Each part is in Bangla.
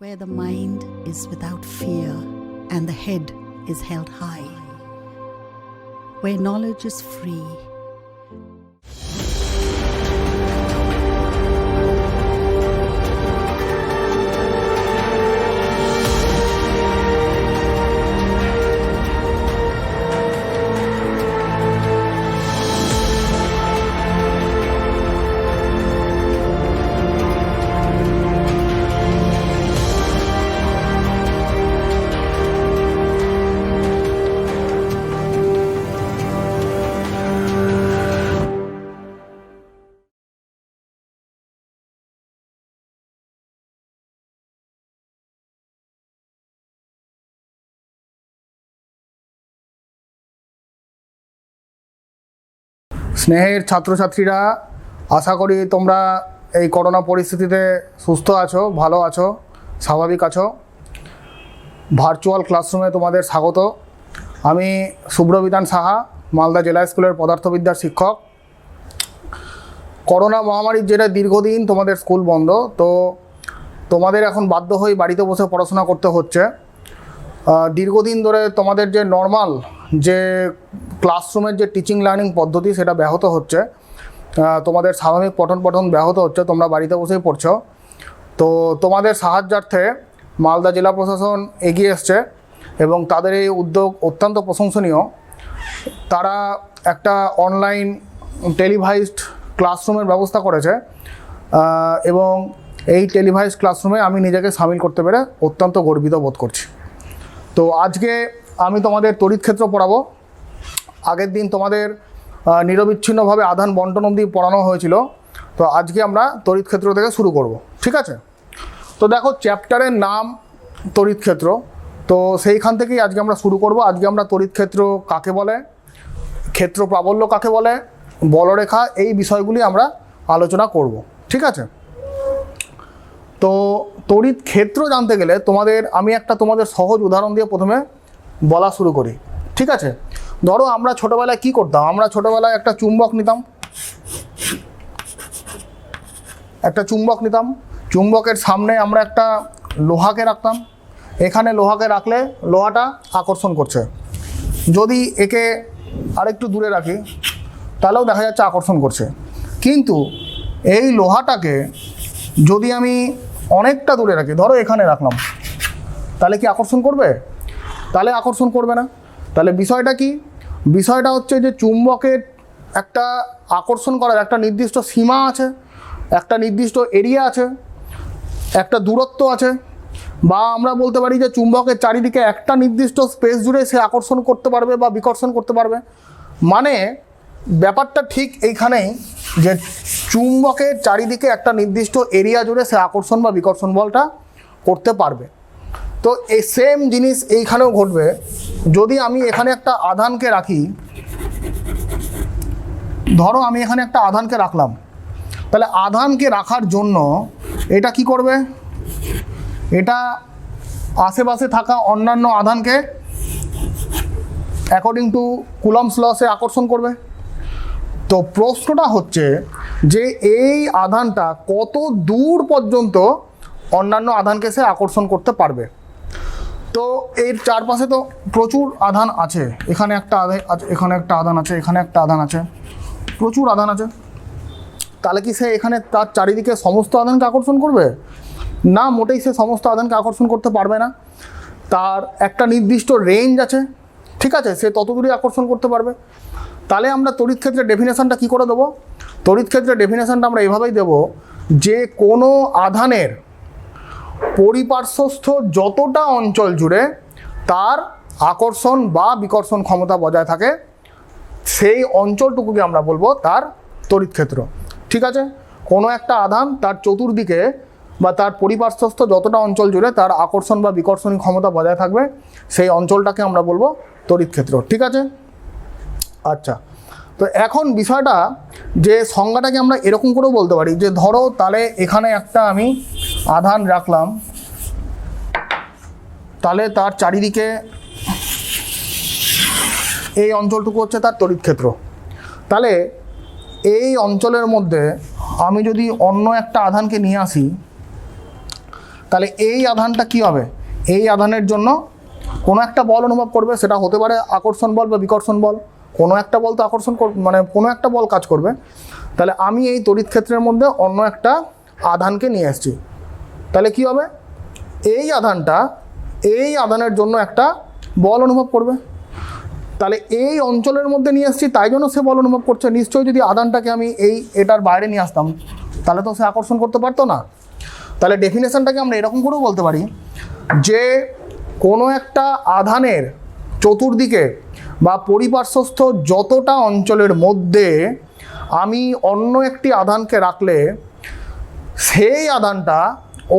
where the mind is without fear and the head is held high, where knowledge is free. স্নেহের ছাত্রছাত্রীরা, আশা করি তোমরা এই করোনা পরিস্থিতিতে সুস্থ আছো, ভালো আছো, স্বাভাবিক আছো। ভার্চুয়াল ক্লাসরুমে তোমাদের স্বাগত। আমি শুভ্রবিধান সাহা, মালদা জেলা স্কুলের পদার্থবিদ্যার শিক্ষক। করোনা মহামারীর জেরে দীর্ঘদিন তোমাদের স্কুল বন্ধ, তো তোমাদের এখন বাধ্য হয়ে বাড়িতে বসে পড়াশোনা করতে হচ্ছে। দীর্ঘদিন ধরে তোমাদের যে নর্মাল যে ক্লাসরুমের যে টিচিং লার্নিং পদ্ধতি সেটা ব্যাহত হচ্ছে, তোমাদের স্বাভাবিক পঠন ব্যাহত হচ্ছে, তোমরা বাড়িতে বসেই পড়ছো। তো তোমাদের সাহায্যার্থে মালদা জেলা প্রশাসন এগিয়ে এসছে এবং তাদের এই উদ্যোগ অত্যন্ত প্রশংসনীয়। তারা একটা অনলাইন টেলিভাইজড ক্লাসরুমের ব্যবস্থা করেছে এবং এই টেলিভাইজড ক্লাসরুমে আমি নিজেকে সামিল করতে পেরে অত্যন্ত গর্বিত বোধ করছি। তো আজকে আমি তোমাদের তড়িৎ ক্ষেত্র পড়াবো। আগের দিন তোমাদের নিরবিচ্ছিন্নভাবে আধান বন্টন অবধি পড়ানো হয়েছিল, তো আজকে আমরা তড়িৎ ক্ষেত্র থেকে শুরু করব, ঠিক আছে? তো দেখো, চ্যাপ্টারের নাম তড়িৎ ক্ষেত্র, তো সেইখান থেকেই আজকে আমরা শুরু করব। আজকে আমরা তড়িৎ ক্ষেত্র কাকে বলে, ক্ষেত্র প্রাবল্য কাকে বলে, বলরেখা, এই বিষয়গুলি আমরা আলোচনা করব, ঠিক আছে? তো তড়িৎ ক্ষেত্র জানতে গেলে তোমাদের সহজ উদাহরণ দিয়ে প্রথমে বলা শুরু করি, ঠিক আছে? ধরো আমরা ছোটোবেলায় কী করতাম, আমরা ছোটোবেলায় একটা চুম্বক নিতাম, চুম্বকের সামনে আমরা একটা লোহাকে রাখতাম। এখানে লোহাকে রাখলে লোহাটা আকর্ষণ করছে। যদি একে আরেকটু দূরে রাখি তাহলেও দেখা যাচ্ছে আকর্ষণ করছে। কিন্তু এই লোহাটাকে যদি আমি অনেকটা দূরে রাখি, ধরো এখানে রাখলাম, তাহলে কি আকর্ষণ করবে? তাহলে আকর্ষণ করবে না। তাহলে বিষয়টা কি? বিষয়টা হচ্ছে যে চুম্বকের একটা আকর্ষণ করার একটা নির্দিষ্ট সীমা আছে, একটা নির্দিষ্ট এরিয়া আছে, একটা দূরত্ব আছে, বা আমরা বলতে পারি যে চুম্বকের চারিদিকে একটা নির্দিষ্ট স্পেস জুড়ে সে আকর্ষণ করতে পারবে বা বিকর্ষণ করতে পারবে। মানে ব্যাপারটা ঠিক এইখানেই যে চুম্বকের চারিদিকে একটা নির্দিষ্ট এরিয়া জুড়ে সে আকর্ষণ বা বিকর্ষণ বলটা করতে পারবে। তো এই সেম জিনিস এইখানেও ঘটবে। যদি আমি এখানে একটা আধানকে রাখি, ধরো আমি এখানে একটা আধানকে রাখলাম, তাহলে আধানকে রাখার জন্য এটা কি করবে? এটা আশেপাশে থাকা অন্যান্য আধানকে অ্যাকর্ডিং টু কুলম্বস ল সে আকর্ষণ করবে। তো প্রশ্নটা হচ্ছে যে এই আধানটা কত দূর পর্যন্ত অন্যান্য আধানকে সে আকর্ষণ করতে পারবে। তো এর চারপাশে তো প্রচুর আধান আছে, এখানে একটা এখানে একটা আধান আছে, এখানে একটা আধান আছে, প্রচুর আধান আছে। তাহলে কি সে এখানে তার চারিদিকে সমস্ত আধানকে আকর্ষণ করবে? না, মোটেই সে সমস্ত আধানকে আকর্ষণ করতে পারবে না। তার একটা নির্দিষ্ট রেঞ্জ আছে, ঠিক আছে, সে তত দূরে আকর্ষণ করতে পারবে। তাহলে আমরা তড়িৎ ক্ষেত্রের ডেফিনেশনটা কী করে দেবো? তড়িৎ ক্ষেত্রের ডেফিনেশনটা আমরা এভাবেই দেবো যে কোনো আধানের পরিপার্শ্বস্থ যতটা অঞ্চল জুড়ে তার আকর্ষণ বা বিকর্ষণ ক্ষমতা বজায় থাকে, সেই অঞ্চলটুকুকে আমরা বলবো তার তড়িৎ ক্ষেত্র, ঠিক আছে? কোনো একটা আধান তার চতুর্দিকে বা তার পরিপার্শ্বস্থ যতটা অঞ্চল জুড়ে তার আকর্ষণ বা বিকর্ষণী ক্ষমতা বজায় থাকবে, সেই অঞ্চলটাকে আমরা বলবো তড়িৎ ক্ষেত্র, ঠিক আছে? আচ্ছা, তো এখন বিষয়টা যে সংজ্ঞাটাকে আমরা এরকম করেও বলতে পারি যে ধরো তাহলে এখানে একটা আমি আধান রাখলাম, তাহলে তার চারিদিকে এই অঞ্চলটুকু হচ্ছে তার তড়িৎ ক্ষেত্র। তাহলে এই অঞ্চলের মধ্যে আমি যদি অন্য একটা আধানকে নিয়ে আসি, তাহলে এই আধানটা কি হবে, এই আধানের জন্য কোনো একটা বল অনুভব করবে, সেটা হতে পারে আকর্ষণ বল বা বিকর্ষণ বল। কোনো একটা বল তো আকর্ষণ মানে কোনো একটা বল কাজ করবে। তাহলে আমি এই তড়িৎ ক্ষেত্রের মধ্যে অন্য একটা আধানকে নিয়ে এসেছি, তাহলে কি হবে, এই আধানটা এই আধানের জন্য একটা বল অনুভব করবে। তাহলে এই অঞ্চলের মধ্যে নিয়ে এসেছি তাই জন্য সে বল অনুভব করছে। নিশ্চয়ই যদি আধানটাকে আমি এটার বাইরে নিয়ে আসতাম তাহলে তো সে আকর্ষণ করতে পারতো না। তাহলে ডেফিনেশনটাকে আমরা এরকম করেও বলতে পারি যে কোনো একটা আধানের চতুর্দিকে বা পরিপার্শ্বস্থ যতটা অঞ্চলের মধ্যে আমি অন্য একটি আধানকে রাখলে সেই আধানটা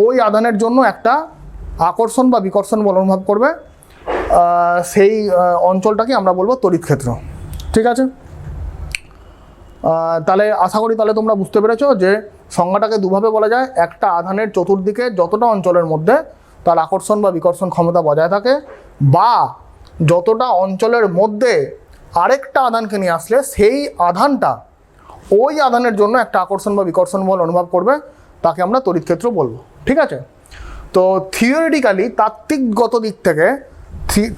ওই আধানের জন্য একটা আকর্ষণ বা বিকর্ষণ বল অনুভব করবে। সেই অঞ্চলটাকে আমরা বলবো তড়িৎ ক্ষেত্র। ঠিক আছে, তাহলে আশা করি তাহলে তোমরা বুঝতে পেরেছো যে সংজ্ঞাটাকে দুভাবে বলা যায়। একটা আধানের চতুর্দিকে যতটা অঞ্চলের মধ্যে তার আকর্ষণ বা বিকর্ষণ ক্ষমতা বজায় থাকে, বা যতটা অঞ্চলের মধ্যে আরেকটা আধানকে নিয়ে আসলে সেই আধানটা ওই আধানের জন্য একটা আকর্ষণ বা বিকর্ষণ বল অনুভব করবে, তাকে আমরা তড়িৎ ক্ষেত্র বলবো। ঠিক আছে, তো থিওরিটিক্যালি তাত্ত্বিকগত দিক থেকে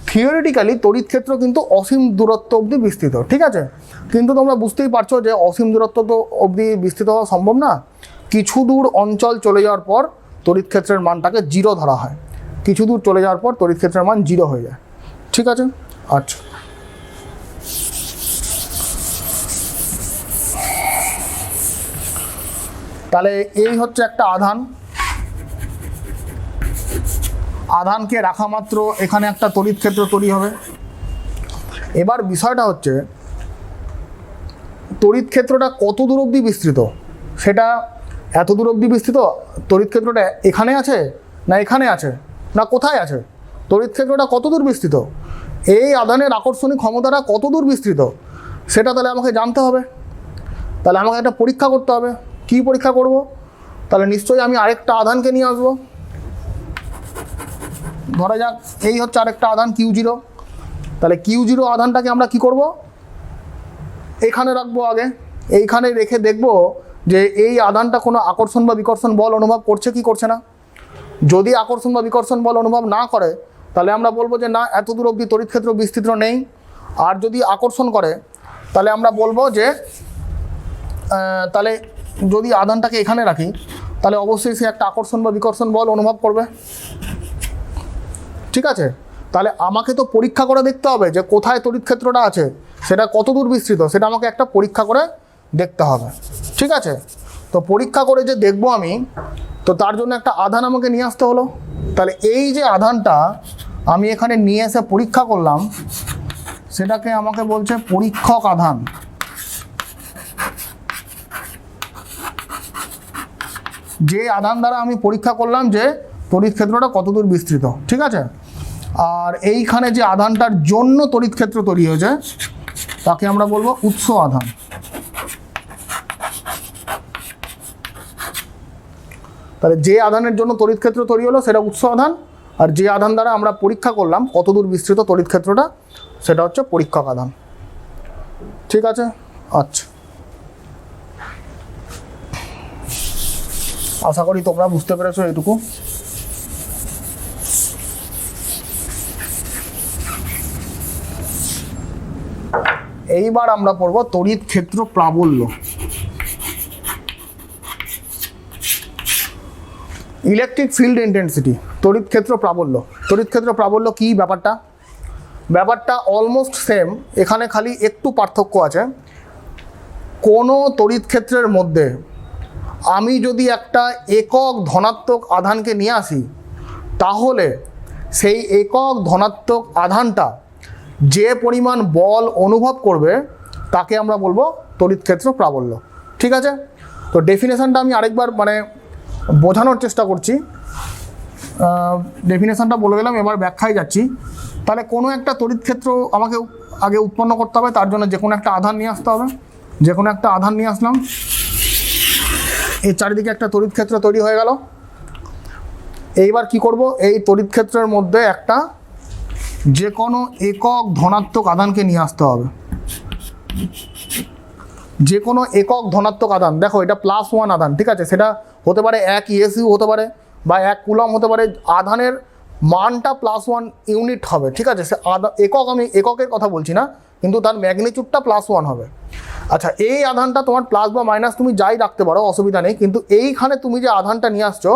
থিওরিটিক্যালি তড়িৎ ক্ষেত্র কিন্তু অসীম দূরত্ব অবধি বিস্তৃত। ঠিক আছে, কিন্তু তোমরা বুঝতেই পারছো যে অসীম দূরত্ব তো অবধি বিস্তৃত হওয়া সম্ভব না। কিছু দূর অঞ্চল চলে যাওয়ার পর তড়িৎ ক্ষেত্রের মানটাকে জিরো ধরা হয়, কিছু দূর চলে যাওয়ার পর তড়িৎ ক্ষেত্রের মান জিরো হয়ে যায়। ঠিক আছে, আচ্ছা, তাহলে এই হচ্ছে একটা আধান, আধানকে রাখা মাত্র এখানে একটা তড়িৎ ক্ষেত্র তৈরি হবে। এবার বিষয়টা হচ্ছে তড়িৎ ক্ষেত্রটা কত দূর অবধি বিস্তৃত, সেটা এত দূর অবধি বিস্তৃত, তড়িৎ ক্ষেত্রটা এখানে আছে না এখানে আছে না কোথায় আছে, তড়িৎ ক্ষেত্রটা কত দূর বিস্তৃত, এই আধানের আকর্ষণী ক্ষমতাটা কত দূর বিস্তৃত, সেটা তাহলে আমাকে জানতে হবে। তাহলে আমাকে একটা পরীক্ষা করতে হবে। কি পরীক্ষা করব, তাহলে নিশ্চয়ই আমি আরেকটা আধানকে নিয়ে আসবো। ধরা যাক এই হচ্ছে আরেকটা আধান Q0। তাহলে Q0 আধানটাকে আমরা কি করব, এখানে রাখবো আগে। এইখানে রেখে দেখব যে এই আধানটা কোনো আকর্ষণ বা বিকর্ষণ বল অনুভব করছে কি করছে না। যদি আকর্ষণ বা বিকর্ষণ বল অনুভব না করে তাহলে আমরা বলবো যে না, এত দূর অবধি তড়িৎ ক্ষেত্র বিস্তৃত নেই। আর যদি আকর্ষণ করে তাহলে আমরা বলবো যে তাহলে যদি আধানটাকে এখানে রাখি তাহলে অবশ্যই সে একটা আকর্ষণ বা বিকর্ষণ বল অনুভব করবে। ঠিক আছে, তাহলে আমাকে তো পরীক্ষা করে দেখতে হবে যে কোথায় তড়িৎ ক্ষেত্রটা আছে, সেটা কত দূর বিস্তৃত, সেটা আমাকে একটা পরীক্ষা করে দেখতে হবে। ঠিক আছে, তো পরীক্ষা করে যে দেখবো আমি, তো তার জন্য একটা আধান আমাকে নিয়ে আসতে হলো। তাহলে এই যে আধানটা আমি এখানে নিয়ে এসে পরীক্ষা করলাম, সেটাকে আমাকে বলছে পরীক্ষক আধান। যে আধান দ্বারা আমি পরীক্ষা করলাম যে তড়িৎ ক্ষেত্রটা কত দূর বিস্তৃত। ঠিক আছে, আর এইখানে যে আধানটার জন্য তড়িৎ ক্ষেত্র তৈরি হয়েছে তাকে আমরা বলবো উৎস আধান। তাহলে যে আধানের জন্য তড়িৎ ক্ষেত্র তৈরি হলো সেটা উৎস আধান, আর যে আধান দ্বারা আমরা পরীক্ষা করলাম কত দূর বিস্তৃত তড়িৎ ক্ষেত্রটা, সেটা হচ্ছে পরীক্ষক আধান। ঠিক আছে, আচ্ছা, আশা করি তোমরা বুঝতে পেরেছো এটুকু। এইবার আমরা পড়ব তড়িৎ ক্ষেত্র প্রাবল্য। ইলেকট্রিক ফিল্ড ইন্টেন্সিটি, তড়িৎ ক্ষেত্র প্রাবল্য। তড়িৎ ক্ষেত্র প্রাবল্য কি ব্যাপারটা অলমোস্ট সেম, এখানে খালি একটু পার্থক্য আছে। কোনো তড়িৎ ক্ষেত্রের মধ্যে আমি যদি একটা একক ধনাত্মক আধানকে নিয়ে আসি, তাহলে সেই একক ধনাত্মক আধানটা যে পরিমাণ বল অনুভব করবে তাকে আমরা বলবো তড়িৎ ক্ষেত্র প্রাবল্য। ঠিক আছে, তো ডেফিনেশনটা আমি আরেকবার বোঝানোর চেষ্টা করছি। ডেফিনেশনটা বলে গেলাম, এবার ব্যাখ্যায় যাচ্ছি। তাহলে কোনো একটা তড়িৎ ক্ষেত্র আমাকে আগে উৎপন্ন করতে হবে, তার জন্য যে কোনো একটা আধান নিয়ে আসতে হবে। যে কোনো একটা আধান নিয়ে আসলাম, এই চারিদিকে একটা তড়িৎ ক্ষেত্র তৈরি হয়ে গেল। এইবার কি করব, এই তড়িৎ ক্ষেত্রের মধ্যে একটা যে কোনো একক ধনাত্মক আধানকে নিয়ে আসতে হবে। যে কোনো একক ধনাত্মক আধান, দেখো এটা +1 আধান। ঠিক আছে, সেটা হতে পারে 1 ESU হতে পারে, বা 1 কুলম হতে পারে, আধানের মানটা +1 ইউনিট হবে, ঠিক আছে? সে একক, আমি এককের কথা বলছি না, কিন্তু তার ম্যাগনিটিউডটা +1 হবে। আচ্ছা, এই আধানটা তোমার প্লাস বা মাইনাস তুমি যাই রাখতে পারো, অসুবিধা নেই, কিন্তু এইখানে তুমি যে আধানটা নিয়ে আসছো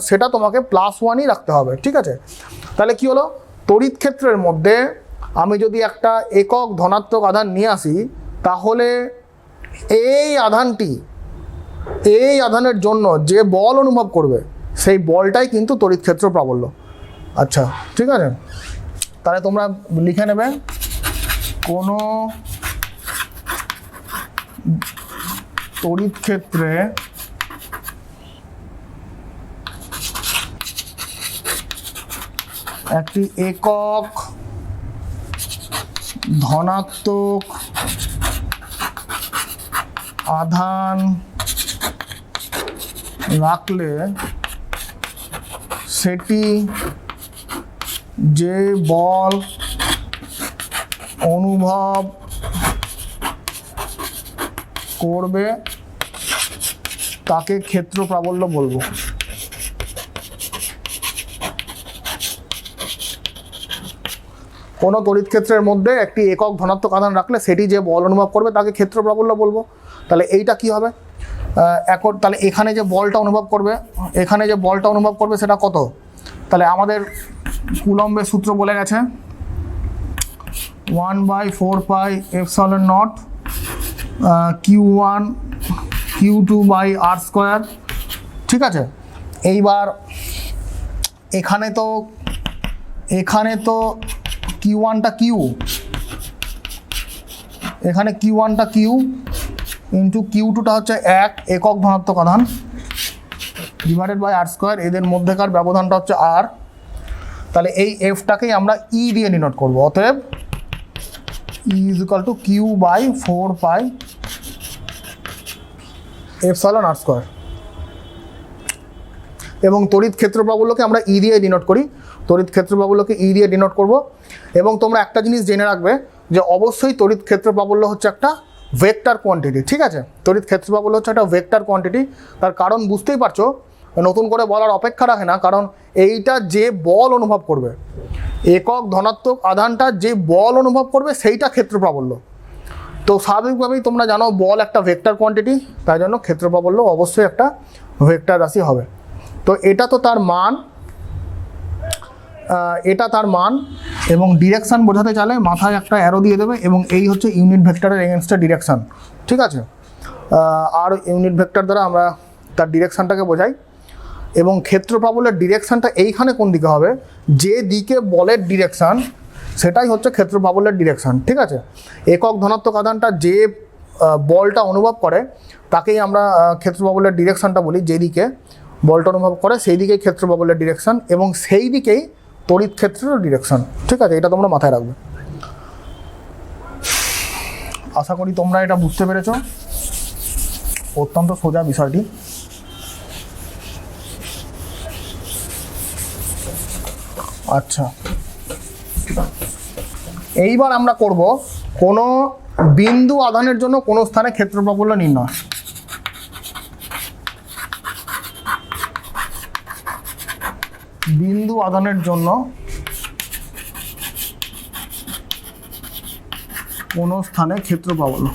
সেটা তোমাকে +1ই রাখতে হবে, ঠিক আছে? তাহলে কি হলো, তড়িৎ ক্ষেত্রের মধ্যে আমি যদি একটা একক ধনাত্মক আধান নিয়ে আসি, তাহলে এই আধানের জন্য যে বল অনুভব করবে সেই বলটাই কিন্তু তড়িৎ ক্ষেত্র প্রাবল্য। আচ্ছা, ঠিক আছে, তাহলে তোমরা লিখে নেবে, কোনো তড়িৎ ক্ষেত্রে একটি একক ধনাত্মক আধান রাখলে সেটি যে বল অনুভব করবে তাকে ক্ষেত্র প্রাবল্য বলবো। কোনো তড়িৎ ক্ষেত্রের মধ্যে একটি একক ধনাত্মক আধান রাখলে সেটি যে বল অনুভব করবে তাকে ক্ষেত্র প্রাবল্য বলবো। তাহলে এইটা কি হবে, এখন তাহলে এখানে যে বলটা অনুভব করবে সেটা কত? তাহলে আমাদের কুলম্বের সূত্র বলে গেছে 1/4πε0 Q1 Q2/r², ঠিক আছে? এইবার এখানে তো Q1টা Q, এখানে Q1টা Q ইন্টু Q2টা হচ্ছে একক ধনাত্মক আধান /r², এদের মধ্যেকার ব্যবধানটা হচ্ছে r। তাহলে এই এফটাকেই আমরা ই দিয়ে ডিনোট করব, অতএব E = Q/4πε0r²। এবং তড়িৎ ক্ষেত্র প্রাবল্যকে আমরা ই দিয়ে ডিনোট করি, করব। এবং তোমরা একটা জিনিস জেনে রাখবে যে অবশ্যই তড়িৎ ক্ষেত্র প্রাবল্য হচ্ছে একটা ভেক্টর কোয়ান্টিটি, ঠিক আছে? তড়িৎ ক্ষেত্র প্রাবল্য হচ্ছে একটা ভেক্টর কোয়ান্টিটি। তার কারণ বুঝতেই পারছো, নতুন করে বলার অপেক্ষা রাখে না, কারণ এইটা যে বল অনুভব করবে, একক ধনাত্মক আধানটা যে বল অনুভব করবে সেইটা ক্ষেত্র প্রাবল্য। তো স্বাভাবিকভাবেই তোমরা জানো বল একটা ভেক্টর কোয়ান্টিটি, তাই জন্য ক্ষেত্র প্রাবল্য অবশ্যই একটা ভেক্টর রাশি হবে। তো এটা তার মান এবং ডিরেকশান বোঝাতে চাইলে মাথায় একটা অ্যারো দিয়ে দেবে, এবং এই হচ্ছে ইউনিট ভেক্টরের এগেনস্টের ডিরেকশান, ঠিক আছে? আর ইউনিট ভেক্টর দ্বারা আমরা তার ডিরেকশানটাকে বোঝাই। এবং ক্ষেত্র প্রাবল্যের ডিরেকশানটা এইখানে কোন দিকে হবে, যে দিকে বলের ডিরেকশান সেটাই হচ্ছে ক্ষেত্র প্রাবল্যের ডিরেকশান, ঠিক আছে? একক ধনাত্মক আধানটা যে বলটা অনুভব করে তাকেই আমরা ক্ষেত্র প্রাবল্যের ডিরেকশানটা বলি, যেদিকে বলটা অনুভব করে সেই দিকেই ক্ষেত্র প্রাবল্যের ডিরেকশান, এবং সেই দিকেই তড়িৎ ক্ষেত্রের ডিরেকশান, ঠিক আছে? এটা তোমরা মাথায় রাখবে। আশা করি তোমরা এটা বুঝতে পেরেছো, অত্যন্ত সোজা বিষয়টি। আচ্ছা, এইবার আমরা করব কোনো বিন্দু আধানের জন্য কোনো স্থানে ক্ষেত্র প্রাবল্য নির্ণয়। বিন্দু আধানের জন্য কোনো স্থানে ক্ষেত্র প্রাবল্য।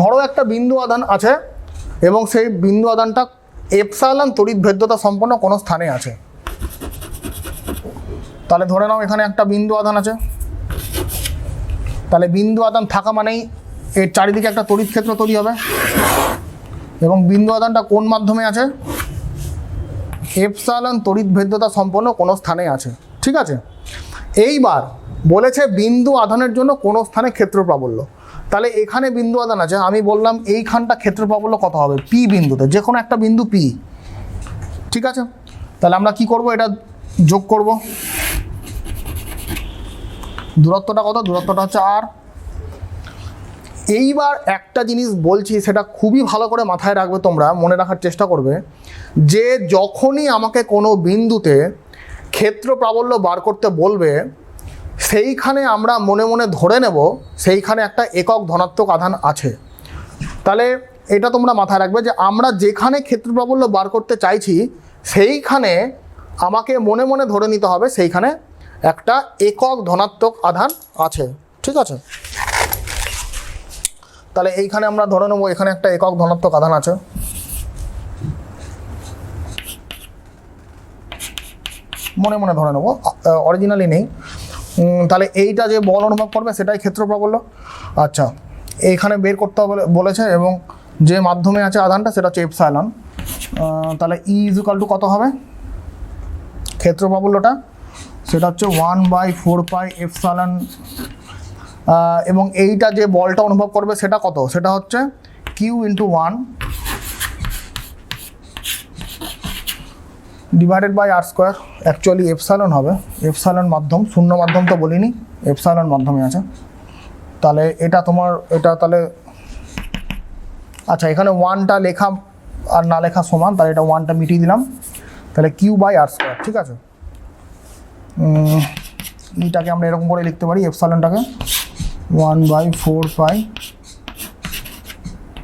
ধরো একটা বিন্দু আধান আছে এবং সেই বিন্দু আধানটা এপসাইলন তড়িৎ ভেদ্যতা সম্পন্ন কোনো স্থানে আছে। তাহলে ধরে নাও এখানে একটা বিন্দু আধান আছে, তাহলে বিন্দু আধান থাকা মানেই এর চারিদিকে একটা তড়িৎ ক্ষেত্র তৈরি হবে, এবং বিন্দু আধানটা কোন মাধ্যমে আছে, এপসাইলন তড়িৎ ভেদ্যতা সম্পন্ন কোনো স্থানে আছে, ঠিক আছে? এইবার বলেছে বিন্দু আধানের জন্য কোনো স্থানে ক্ষেত্র প্রাবল্য। তাহলে এখানে বিন্দু আধান আছে, আমি বললাম এইখানটা ক্ষেত্র প্রাবল্য কত হবে, পি বিন্দুতে, যে কোনো একটা বিন্দু পি, ঠিক আছে? তাহলে আমরা কি করব, এটা যোগ করব। দূরত্বটা কত, দূরত্বটা হচ্ছে আর। এইবার একটা জিনিস বলছি, সেটা খুবই ভালো করে মাথায় রাখবে, তোমরা মনে রাখার চেষ্টা করবে, যে যখনই আমাকে কোনো বিন্দুতে ক্ষেত্র প্রাবল্য বার করতে বলবে, সেইখানে আমরা মনে মনে ধরে নেব সেইখানে একটা একক ধনাত্মক আধান আছে। তাহলে এটা তোমরা মাথায় রাখবে যে আমরা যেখানে ক্ষেত্র প্রাবল্য বার করতে চাইছি সেইখানে আমাকে মনে মনে ধরে নিতে হবে সেইখানে একটা একক ধনাত্মক আধান আছে। ঠিক আছে, তাহলে এইখানে আমরা ধরে নেব এখানে একটা একক ধনাত্মক আধান আছে। মনে মনে ধরে নেব, অরিজিনালি নেই। তাহলে এইটা যে বল অনুভব করবে সেটাই ক্ষেত্র প্রাবল্য। আচ্ছা, এইখানে বের করতে হবে বলেছে এবং যে মাধ্যমে আছে আধানটা সেটা হচ্ছে এপসাইলন। তাহলে ই ইজুকাল টু কত হবে ক্ষেত্র প্রাবল্যটা? সেটা হচ্ছে 1/4 এপসাইলন। এবং এইটা যে বলটা অনুভব করবে সেটা কত? সেটা হচ্ছে Q into 1 divided by R square. Actually epsilon হবে, এপসাইলন মাধ্যম, শূন্য মাধ্যম তো বলিনি, এপসাইলন মাধ্যমে আছে। তাহলে এটা তোমার এটা তাহলে আচ্ছা, এখানে 1টা লেখা আর না লেখা সমান, তাহলে এটা 1টা মিটিয়ে দিলাম। তাহলে কিউ বাই আর স্কোয়ার। ঠিক আছে, এইটাকে আমরা এরকম করে লিখতে পারি, এপসাইলনটাকে 1/4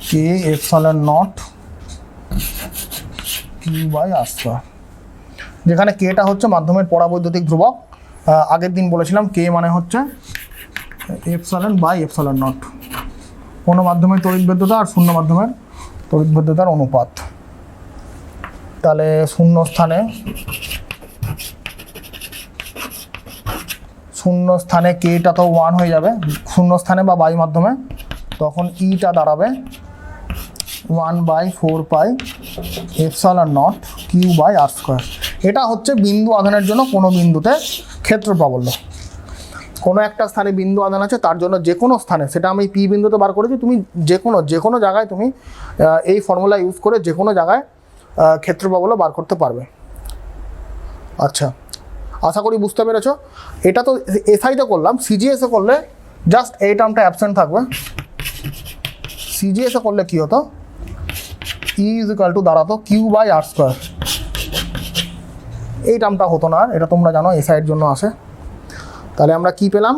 কে epsilon not Q by R square, যেখানে কেটা হচ্ছে মাধ্যমের পরাবৈদ্যুতিক ধ্রুবক। আগের দিন বলেছিলাম কে মানে হচ্ছে এপসাইলন বাই এপসাইলন নট, কোনো মাধ্যমের তড়িৎভেদ্যতা আর শূন্য মাধ্যমের তড়িৎভেদ্যতার অনুপাত। তাহলে শূন্য স্থানে কেটা তো 1 হয়ে যাবে শূন্য স্থানে বা বায়ু মাধ্যমে, তখন ইটা দাঁড়াবে 1/4 epsilon not Q by R square. এটা হচ্ছে বিন্দু আধানের জন্য কোনো বিন্দুতে ক্ষেত্র প্রাবল্য। কোনো একটা স্থানে বিন্দু আধান আছে, তার জন্য যে কোনো স্থানে, সেটা আমি পি বিন্দুতে বার করেছি, তুমি যে কোনো জায়গায় তুমি এই ফর্মুলা ইউজ করে যে কোনো জায়গায় ক্ষেত্র প্রাবল্য বার করতে পারবে। আচ্ছা, আশা করি বুঝতে পেরেছো। এটা তো এসআইতে করলাম, সিজিএসে করলে জাস্ট এই টার্মটা অ্যাবসেন্ট থাকবে। সিজিএসে করলে কী হতো? ই ইজুকাল টু দাঁড়াতো কিউ বাই আর স্কোয়ার। এই টার্মটা হতো না, এটা তোমরা জানো এসআইয়ের জন্য আসে। তাহলে আমরা কি পেলাম?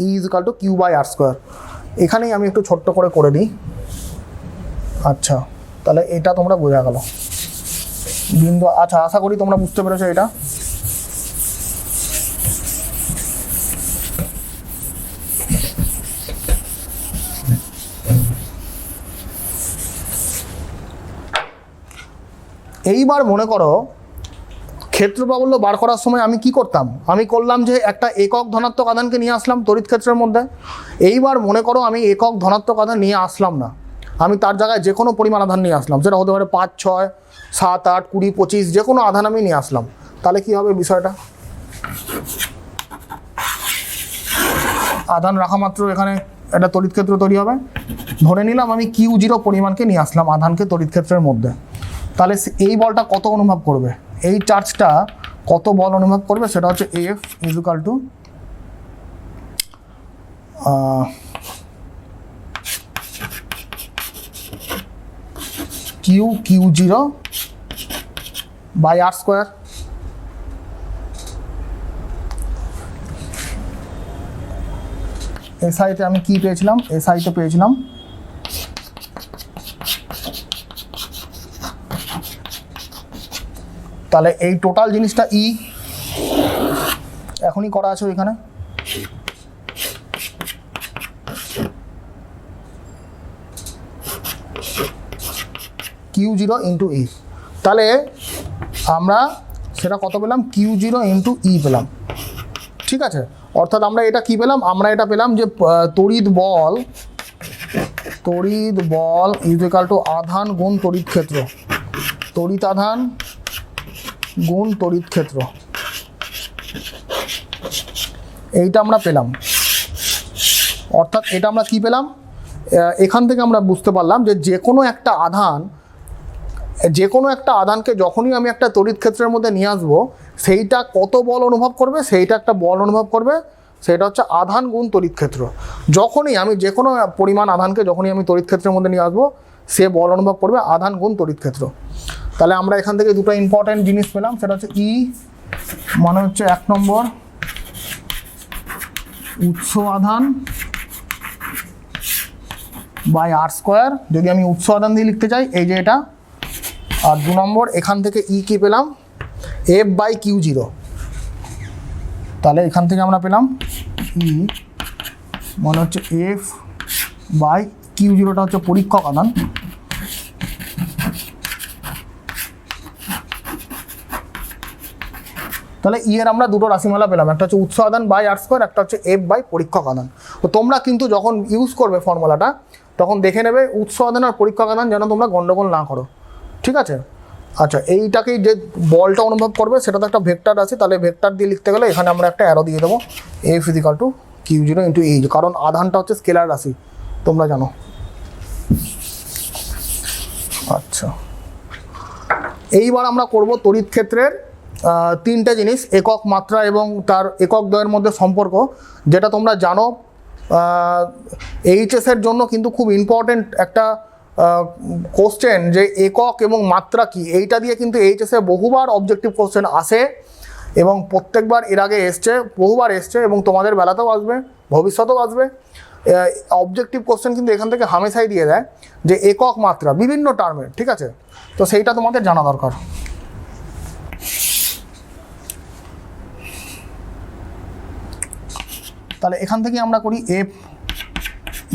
E equal to Q by R square. এখানেই আমি একটু ছোট্ট করে দিই। আচ্ছা, তাহলে এটা তোমরা বোঝা গেল বিন্দু। আচ্ছা, আশা করি তোমরা বুঝতে পেরেছো এটা। এইবার মনে করো ক্ষেত্র প্রাবল্য বার করার সময় আমি কি করতাম? আমি করলাম যে একটা একক ধনাত্মক আধানকে নিয়ে আসলাম তড়িৎ ক্ষেত্রের মধ্যে। এইবার মনে করো আমি একক ধনাত্মক আধান নিয়ে আসলাম না, আমি তার জায়গায় যে কোনো পরিমাণ আধান নিয়ে আসলাম, সেটা হতে পারে 5, 6, 7, 8, 20, 25, যে কোনো আধান আমি নিয়ে আসলাম। তাহলে কি হবে বিষয়টা? আধান রাখা মাত্র এখানে একটা তড়িৎ ক্ষেত্র তৈরি হবে। ধরে নিলাম আমি Q0 পরিমাণকে নিয়ে আসলাম আধানকে তড়িৎ ক্ষেত্রের মধ্যে। তাহলে এই বলটা কত অনুভব করবে? এই চার্জটা কত বল অনুভব করবে? সেটা হচ্ছে F equal to Q0 by R square. এসআইতে আমি কি পেয়েছিলাম? এসআইতে পেয়েছিলাম তাহলে এই টোটাল জিনিসটা ই এখনই করা আছে ওইখানে। Q0 ইন্টু ই। তাহলে আমরা সেটা কত পেলাম? Q0 ইন্টু ই পেলাম। ঠিক আছে, অর্থাৎ আমরা এটা কি পেলাম? আমরা এটা পেলাম যে তড়িৎ বল ইজ ইকুয়াল টু আধান গুণ তড়িৎ ক্ষেত্র, তড়িৎ আধান গুণ তড়িৎ ক্ষেত্র। এইটা আমরা পেলাম। অর্থাৎ এটা আমরা কি পেলাম? এখান থেকে আমরা বুঝতে পারলাম যে যে কোনো একটা আধানকে যখনই আমি একটা তড়িৎ ক্ষেত্রের মধ্যে নিয়ে আসবো, সেইটা কত বল অনুভব করবে? সেইটা একটা বল অনুভব করবে, সেটা হচ্ছে আধান গুণ তড়িৎ ক্ষেত্র। যখনই আমি যে কোনো পরিমাণ আধানকে যখনই আমি তড়িৎ ক্ষেত্রের মধ্যে নিয়ে আসবো, সে বল অনুভব করবে আধান গুণ তড়িৎ ক্ষেত্র। তাহলে আমরা এখান থেকে দুটো ইম্পর্টেন্ট জিনিস পেলাম, সেটা হচ্ছে ই মানে হচ্ছে 1 নম্বর উৎস আধান বাই আর স্কোয়ার, যদি আমি উৎস আধান দিয়ে লিখতে চাই এই যে এটা। আর 2 নম্বর এখান থেকে ই কি পেলাম, এফ বাই কিউ জিরো। তাহলে এখান থেকে আমরা পেলাম ই মানে হচ্ছে এফ বাই কিউ জিরোটা হচ্ছে পরীক্ষক আধান। তাহলে ই এর আমরা দুটো রাশিমালা পেলাম, একটা হচ্ছে উৎস আধান বাই আর স্কোয়ার, একটা হচ্ছে এফ বাই পরীক্ষক আধান। তো তোমরা কিন্তু যখন ইউজ করবে ফর্মুলাটা তখন দেখে নেবে উৎস আধান আর পরীক্ষক আধান যেন তোমরা গন্ডগোল না করো, ঠিক আছে। আচ্ছা, এইটাকেই যে বলটা অনুভব করবে সেটা তো একটা ভেক্টর আছে, তাহলে ভেক্টর দিয়ে লিখতে গেলে এখানে আমরা একটা অ্যারো দিয়ে দেবো, F equal to Q zero into H, কারণ আধানটা হচ্ছে স্কেলার রাশি তোমরা জানো। আচ্ছা, এইবার আমরা করব তড়িৎ ক্ষেত্রের 3টে জিনিস, একক, মাত্রা এবং তার একক দ্বয়ের মধ্যে সম্পর্ক, যেটা তোমরা জানো এইচএসের জন্য কিন্তু খুব ইম্পর্টেন্ট একটা কোশ্চেন, যে একক এবং মাত্রা কি। এইটা দিয়ে কিন্তু এইচএসে বহুবার অবজেক্টিভ কোশ্চেন আসে এবং প্রত্যেকবার এর আগে এসছে, বহুবার এসছে এবং তোমাদের বেলাতেও আসবে, ভবিষ্যতেও আসবে। অবজেক্টিভ কোশ্চেন কিন্তু এখান থেকে হামেশাই দিয়ে দেয় যে একক মাত্রা বিভিন্ন টার্মে, ঠিক আছে। তো সেইটা তোমাদের জানা দরকার। তাহলে এখান থেকে আমরা করি এফ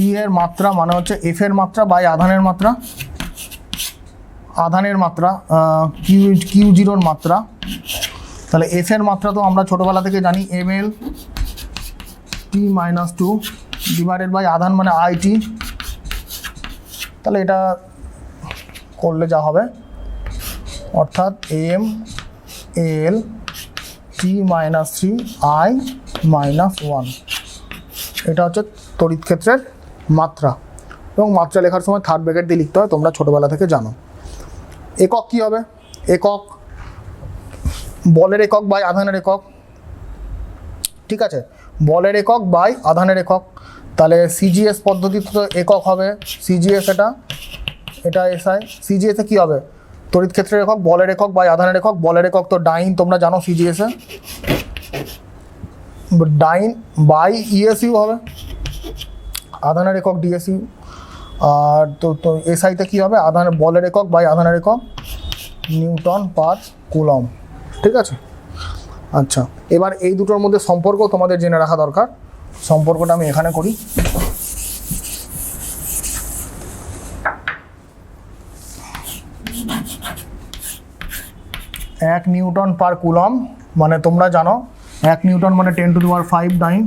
ই এর মাত্রা মানে হচ্ছে এফ এর মাত্রা বাই আধানের মাত্রা, আধানের মাত্রা কিউ জিরোর মাত্রা। তাহলে এফ এর মাত্রা তো আমরা ছোটোবেলা থেকে জানি M L T minus 2 divided by আধান মানে আই টি। তাহলে এটা করলে যা হবে অর্থাৎ M L T minus 3 I minus 1, এটা হচ্ছে তড়িৎ ক্ষেত্রের মাত্রা। এবং মাত্রা লেখার সময় থার্ড ব্র্যাকেট দিয়ে লিখতে হয়, তোমরা ছোটোবেলা থেকে জানো। একক কি হবে, একক বলের একক বাই আধানের একক, ঠিক আছে, বলের একক বাই আধানের একক। তাহলে সিজিএস পদ্ধতিতে তো একক হবে সিজিএস, এটা এসআই। সিজিএসে কী হবে, তড়িৎ ক্ষেত্রের একক বলের একক বাই আধানের একক। বলের একক তো ডাইন, তোমরা জানো সিজিএসে ডাইন বাই ইএসইউ হবে, আধানের একক ডিএসইউ। আর তো এসআইতে কী হবে, আধানের বলের একক বাই আধানের একক নিউটন পার কুলম, ঠিক আছে। আচ্ছা, এবার এই দুটোর মধ্যে সম্পর্ক তোমাদের জেনে রাখা দরকার। সম্পর্কটা আমি এখানে করি। এক নিউটন পার কুলম মানে তোমরা জানো 1 নিউটন মানে 10⁵ ডাইন,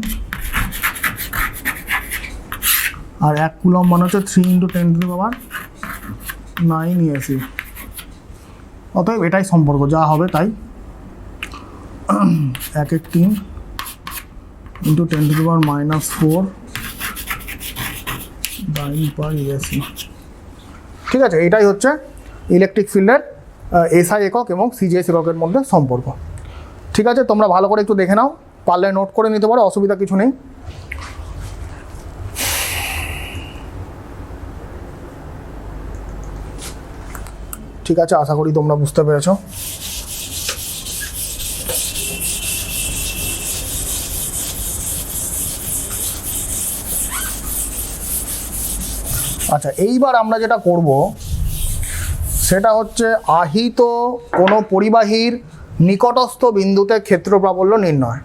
আর 1 কুলম মানে হচ্ছে 3 × 10⁹ ইএসি। অতএব এটাই সম্পর্ক, যা হবে তাই। 1 × 3 × 10⁻⁻⁴ ডাইন পার ইএসি, ঠিক আছে। এটাই হচ্ছে ইলেকট্রিক ফিল্ডের এসআই একক এবং সিজিএস এককের মধ্যে সম্পর্ক, ঠিক আছে। তোমরা ভালো করে একটু দেখে নাও, পারলে নোট করে নিতে পারো, অসুবিধা কিছু নেই। ঠিক আছে, আশা করি তোমরা বুঝতে পেরেছো। আচ্ছা, এইবার আমরা যেটা করব সেটা হচ্ছে আহিত কোনো পরিবাহীর নিকটস্থ বিন্দুতে ক্ষেত্র প্রাবল্য নির্ণয়।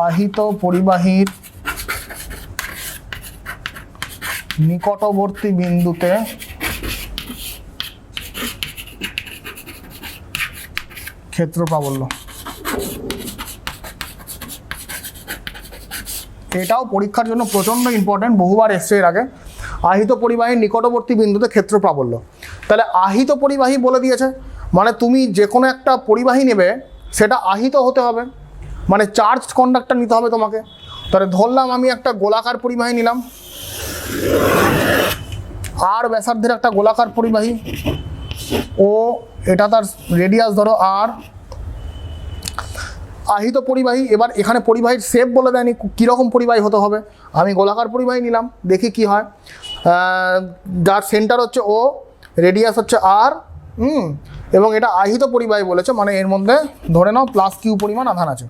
আহিত পরিবাহীর নিকটবর্তী বিন্দুতে ক্ষেত্র প্রাবল্য, এটাও পরীক্ষার জন্য প্রচণ্ড ইম্পর্টেন্ট, বহুবার এসছে এর আগে। আহিত পরিবাহীর নিকটবর্তী বিন্দুতে ক্ষেত্র প্রাবল্য। তাহলে আহিত পরিবাহী বলে দিয়েছে মানে তুমি যে কোনো একটা পরিবাহী নেবে সেটা আহিত হতে হবে, মানে চার্জ কন্ডাক্টর নিতে হবে তোমাকে। তাহলে ধরলাম আমি একটা গোলাকার পরিবাহী নিলাম, আর ব্যাসার্ধের একটা গোলাকার পরিবাহী, ও এটা তার রেডিয়াস ধরো আর। আহিত পরিবাহী, এবার এখানে পরিবাহীর শেপ বলে দেয়নি কীরকম পরিবাহী হতে হবে। আমি গোলাকার পরিবাহী নিলাম, দেখি কি হয়। যার সেন্টার হচ্ছে ও, রেডিয়াস হচ্ছে আর, এবং এটা আহিত পরিবাহী বলেছে, মানে এর মধ্যে ধরে নাও প্লাস কিউ পরিমাণ আধান আছে,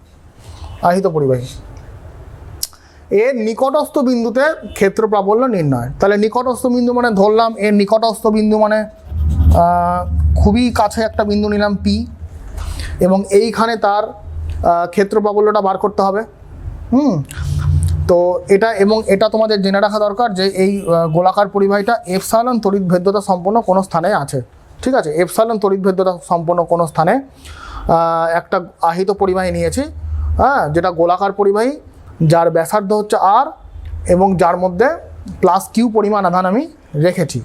আহিত পরিবাহী। এর নিকটস্থ বিন্দুতে ক্ষেত্র প্রাবল্য নির্ণয়। তাহলে নিকটস্থ বিন্দু মানে ধরলাম এর নিকটস্থ বিন্দু মানে খুবই কাছে একটা বিন্দু নিলাম পি, এবং এইখানে তার ক্ষেত্র প্রাবল্যটা বার করতে হবে। তো এটা, এবং এটা তোমাদের জেনে রাখা দরকার যে এই গোলাকার পরিবাহীটা এপসাইলন তড়িৎ ভেদ্যতা সম্পন্ন কোনো স্থানে আছে, ঠিক আছে। এপসাইলন তড়িৎ ভেদ্যতা সম্পন্ন কোনো স্থানে একটা আহিত পরিবাহী নিয়েছি, হ্যাঁ, যেটা গোলাকার পরিবাহী, যার ব্যাসার্ধ হচ্ছে আর, এবং যার মধ্যে প্লাস কিউ পরিমাণ আধান আমি রেখেছি।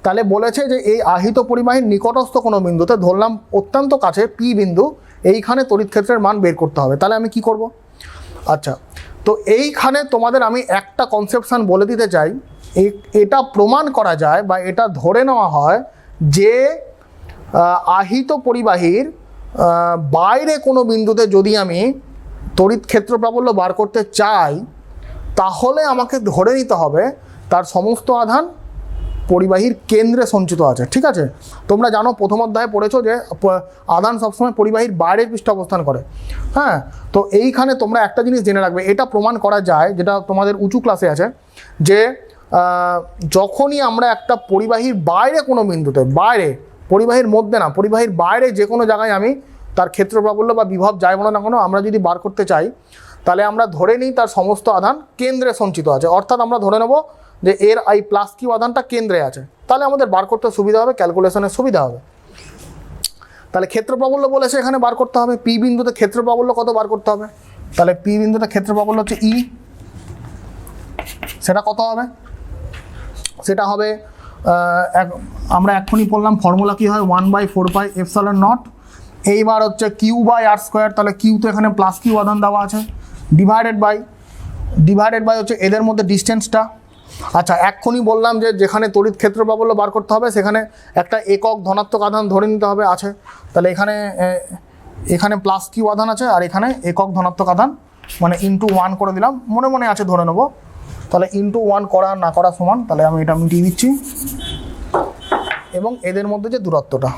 তাহলে বলেছে যে এই আহিত পরিবাহীর নিকটস্থ কোনো বিন্দুতে, ধরলাম অত্যন্ত কাছে পি বিন্দু, এইখানে তড়িৎ ক্ষেত্রের মান বের করতে হবে। তাহলে আমি কি করব? আচ্ছা, তো এইখানে তোমাদের আমি একটা কনসেপশন বলে দিতে চাই। এটা প্রমাণ করা যায় বা এটা ধরে নেওয়া হয় যে আহিত পরিবাহীর বাইরে কোনো বিন্দুতে যদি আমি তড়িৎ ক্ষেত্র প্রাবল্য বার করতে চাই, তাহলে আমাকে ধরে নিতে হবে তার সমস্ত আধান পরিবাহীর কেন্দ্রে সঞ্চিত আছে, ঠিক আছে। তোমরা জানো প্রথম অধ্যায়ে পড়েছো যে আধান সবসময় পরিবাহীর বাইরের পৃষ্ঠে অবস্থান করে, হ্যাঁ। তো এইখানে তোমরা একটা জিনিস জেনে রাখবে, এটা প্রমাণ করা যায়, যেটা তোমাদের উঁচু ক্লাসে আছে, যে যখনই আমরা একটা পরিবাহীর বাইরে কোনো বিন্দুতে, বাইরে, পরিবাহীর মধ্যে না, পরিবাহীর বাইরে যে কোনো জায়গায় আমি তার ক্ষেত্র প্রাবল্য বা বিভব যাই বলো না কেন, আমরা যদি বার করতে চাই, তাহলে আমরা ধরে নিই তার সমস্ত আধান কেন্দ্রে সঞ্চিত আছে। অর্থাৎ আমরা ধরে নেব যে এর এই প্লাস কিউ আধানটা কেন্দ্রে আছে, তাহলে আমাদের বার করতে সুবিধা হবে, ক্যালকুলেশনের সুবিধা হবে। তাহলে ক্ষেত্র প্রাবল্য বলেছে এখানে বার করতে হবে, পি বিন্দুতে ক্ষেত্র প্রাবল্য কত বার করতে হবে? তাহলে পি বিন্দুতে ক্ষেত্র প্রাবল্য হচ্ছে ই, সেটা কত হবে? সেটা হবে আমরা এক্ষুনি বললাম ফর্মুলা কি হয়, 1/4 এপসাইলন নট। এইবার হচ্ছে কিউ বাই আর স্কোয়ার, তাহলে কিউ তো এখানে প্লাস কিউ আধান দেওয়া আছে, ডিভাইডেড বাই হচ্ছে এদের মধ্যে ডিস্টেন্সটা। আচ্ছা, এক্ষুনি বললাম যে যেখানে তড়িৎ ক্ষেত্র প্রাবল্য বার করতে হবে সেখানে একটা একক ধনাত্মক আধান ধরে নিতে হবে, আছে। তাহলে এখানে প্লাস কিউ আধান আছে, আর এখানে একক ধনাত্মক আধান, মানে ইন্টু 1 করে দিলাম, মনে মনে আছে ধরে নেবো। তাহলে ইন্টু 1 করা না করা সমান, তাহলে আমি এটা মিটিয়ে দিচ্ছি। এবং এদের মধ্যে যে দূরত্বটা,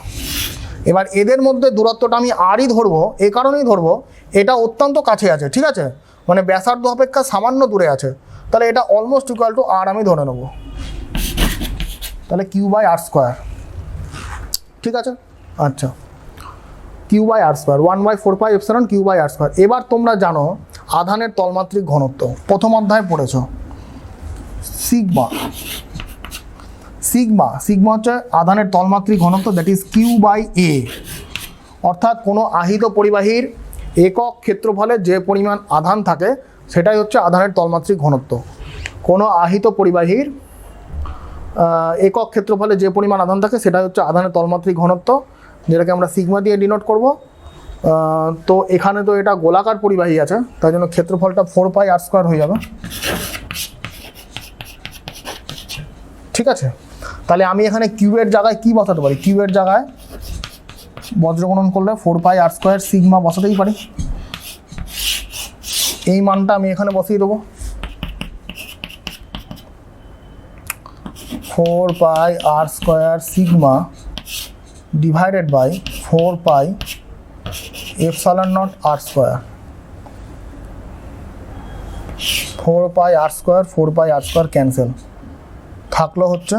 এবার এদের মধ্যে দূরত্বটা আমি আরই ধরবো, এই কারণেই ধরবো এটা অত্যন্ত কাছে আছে, ঠিক আছে, মানে ব্যাসার্ধ অপেক্ষা সামান্য দূরে আছে। তাহলে এটা অলমোস্ট ইকুয়াল টু আর আমি ধরে নেব, তাহলে কিউ বাই আর স্কোয়ার, ঠিক আছে। আচ্ছা, Q by R square 1/4 epsilon Q by R square. এবার তোমরা জানো আধানের তলমাত্রিক ঘনত্ব, প্রথম অধ্যায়ে পড়েছো, সিগমা হচ্ছে আধানের তলমাত্রিক ঘনত্ব, দ্যাট ইজ কিউ বাই এ। অর্থাৎ কোনো আহিত পরিবাহীর একক ক্ষেত্রফলে যে পরিমাণ আধান থাকে সেটাই হচ্ছে আধানের তলমাত্রিক ঘনত্ব। কোনো আহিত পরিবাহীর একক ক্ষেত্রফলে যে পরিমাণ আধান থাকে সেটাই হচ্ছে আধানের তলমাত্রিক ঘনত্ব, যেটাকে আমরা সিগমা দিয়ে ডিনোট করব। তো এখানে তো এটা গোলাকার পরিবাহী আছে, তাই জন্য ক্ষেত্রফলটা 4 আর স্কোয়ার হয়ে যাবে, ঠিক আছে। তাহলে আমি এখানে কিউবের জায়গায় কি বসাতে পারি? কিউবের জায়গায় বজ্রগণন করলে 4 আর স্কোয়ার সিগমা বসাতেই পারি। এই মানটা আমি এখানে বসিয়ে দেবো, 4 R square sigma divided by 4 epsilon nought R square. 4 R square cancel, থাকলো হচ্ছে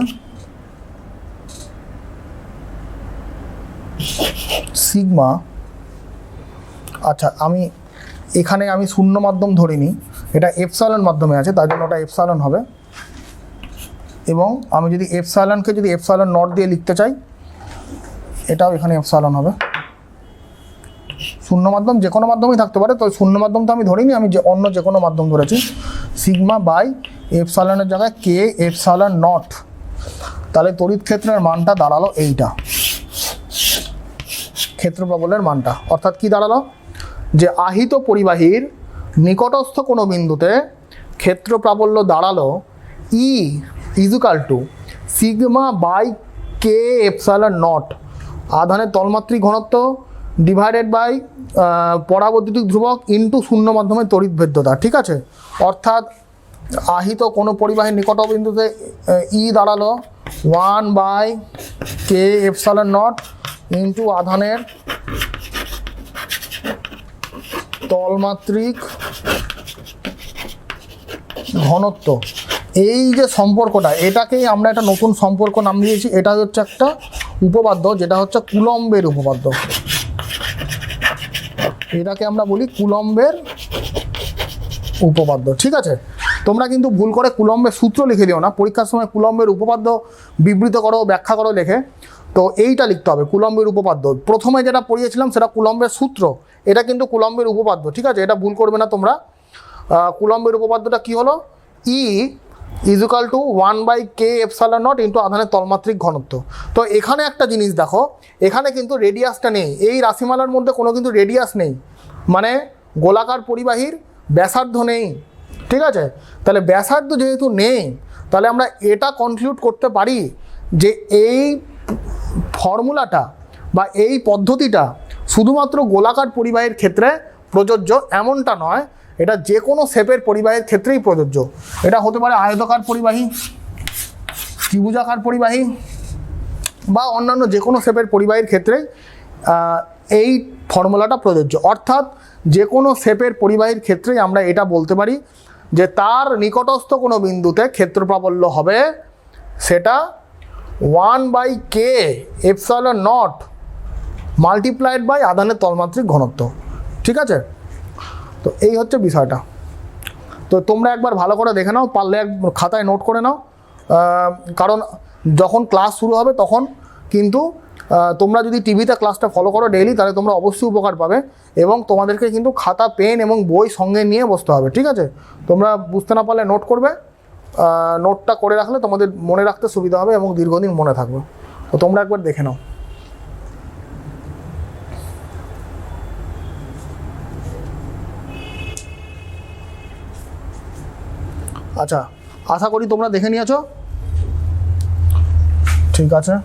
সিগমা। আচ্ছা, এখানে আমি শূন্য মাধ্যম ধরিনি, এটা এপসাইলন মাধ্যমে আছে, তাই জন্য ওটা এপসাইলন হবে। এবং আমি যদি এপসাইলনকে যদি এপসাইলন নট দিয়ে লিখতে চাই, এটাও এখানে এপসাইলন হবে। শূন্য মাধ্যম যে কোনো মাধ্যমেই থাকতে পারে, তো শূন্য মাধ্যম তো আমি ধরিনি, আমি অন্য যে কোনো মাধ্যম ধরেছি। সিগমা বাই এপসাইলনের জায়গায় কে এপসাইলন নট। তাহলে তড়িৎ ক্ষেত্রের মানটা দাঁড়ালো এইটা, ক্ষেত্র প্রাবল্যের মানটা। অর্থাৎ কি দাঁড়ালো? যে আহিত পরিবাহীর নিকটস্থ কোনো বিন্দুতে ক্ষেত্র প্রাবল্য দাঁড়ালো E equal to sigma by K epsilon nought, আধানের তলমাত্রিক ঘনত্ব ডিভাইডেড বাই পরাবৈদ্যুতিক ধ্রুবক ইন্টু শূন্য মাধ্যমে তড়িৎ ভেদ্যতা, ঠিক আছে। অর্থাৎ আহিত কোনো পরিবাহীর নিকট বিন্দুতে ই দাঁড়ালো 1/k এপসাইলন নট ইন্টু আধানের তলমাত্রিক ঘনত্ব। এই যে সম্পর্কটা, এটাকেই আমরা একটা নতুন সম্পর্ক নাম দিয়েছি। এটা হচ্ছে একটা উপপাদ্য, যেটা হচ্ছে কুলম্বের উপপাদ্য। এটাকে আমরা বলি কুলম্বের উপপাদ্য। ঠিক আছে, তোমরা কিন্তু ভুল করে কুলম্বের সূত্র লিখে দিও না। পরীক্ষার সময় কুলম্বের উপপাদ্য বিবৃত করো, ব্যাখ্যা করো লেখে, তো এইটা লিখতে হবে কুলম্বের উপপাদ্য। প্রথমে যেটা পড়িয়েছিলাম সেটা কুলম্বের সূত্র, এটা কিন্তু কুলম্বের উপপাদ্য। ঠিক আছে, এটা ভুল করবে না তোমরা। কুলম্বের উপপাদ্যটা কি হলো? E is equal to 1/k epsilon nought into আধানের তলমাত্রিক ঘনত্ব। তো এখানে একটা জিনিস দেখো, এখানে কিন্তু রেডিয়াসটা নেই, এই রাশিমালার মধ্যে কোনো কিন্তু রেডিয়াস নেই, মানে গোলাকার পরিবাহীর ব্যাসার্ধ নেই। ঠিক আছে, তাহলে ব্যাসার্ধ যেহেতু নেই, তাহলে আমরা এটা কনক্লুড করতে পারি যে এই ফর্মুলাটা বা এই পদ্ধতিটা শুধুমাত্র গোলাকার পরিবাহীর ক্ষেত্রে প্রযোজ্য এমনটা নয়, এটা যে কোনো শেপের পরিবাহীর ক্ষেত্রেই প্রযোজ্য। এটা হতে পারে আয়তাকার পরিবাহী, ত্রিভুজাকার পরিবাহী বা অন্যান্য যে কোনো শেপের পরিবাহীর ক্ষেত্রেই এই ফর্মুলাটা প্রযোজ্য। অর্থাৎ যে কোনো শেপের পরিবাহীর ক্ষেত্রেই আমরা এটা বলতে পারি যে তার নিকটস্থ কোনো বিন্দুতে ক্ষেত্র প্রাবল্য হবে সেটা 1/k epsilon not multiplied by আধানের তলমাত্রিক ঘনত্ব। ঠিক আছে, তো এই হচ্ছে বিষয়টা। তো তোমরা একবার ভালো করে দেখে নাও, পারলে এক খাতায় নোট করে নাও, কারণ যখন ক্লাস শুরু হবে তখন কিন্তু তোমরা যদি টিভিতে ক্লাসটা ফলো করো ডেইলি, তাহলে তোমরা অবশ্যই উপকার পাবে। এবং তোমাদেরকে কিন্তু খাতা, পেন এবং বই সঙ্গে নিয়ে বসতে হবে। ঠিক আছে, তোমরা বুঝতে না পারলে নোট করবে, নোটটা করে রাখলে তোমাদের মনে রাখতে সুবিধা হবে এবং দীর্ঘদিন মনে থাকবে। তো তোমরা একবার দেখে নাও। আচ্ছা, আশা করি তোমরা দেখে নিয়েছো। ঠিক আছে,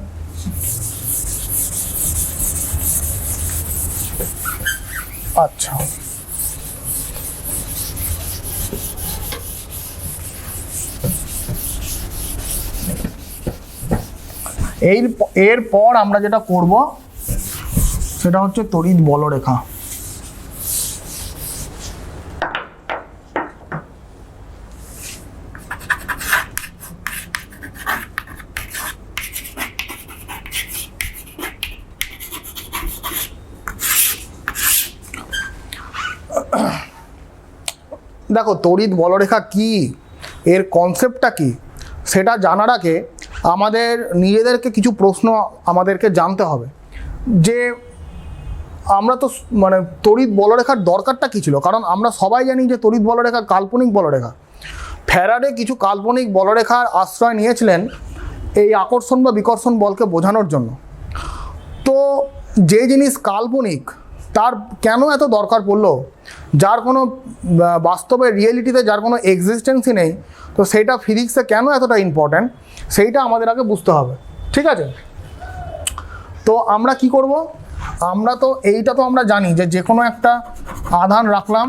আচ্ছা এরপর আমরা যেটা করব সেটা হচ্ছে তড়িৎ বলরেখা। দেখো, তড়িৎ বলরেখা কি, এর কনসেপ্টটা কি, সেটা জানার আগে আমাদের নিজেদেরকে কিছু প্রশ্ন আমাদেরকে জানতে হবে যে আমরা তো মানে তড়িৎ বলরেখার দরকারটা কী ছিল। কারণ আমরা সবাই জানি যে তড়িৎ বলরেখা কাল্পনিক বলরেখা। ফ্যারাডে কিছু কাল্পনিক বলরেখার আশ্রয় নিয়েছিলেন এই আকর্ষণ বা বিকর্ষণ বলকে বোঝানোর জন্য। তো যে জিনিস কাল্পনিক তার কেন এত দরকার পড়লো, যার কোনো বাস্তবে রিয়েলিটিতে যার কোনো এক্সিস্টেন্সই নেই, তো সেইটা ফিজিক্সে কেন এতটা ইম্পর্ট্যান্ট, সেইটা আমাদের আগে বুঝতে হবে। ঠিক আছে, তো আমরা কি করব, আমরা তো এইটা তো আমরা জানি যে কোনো একটা আধান রাখলাম,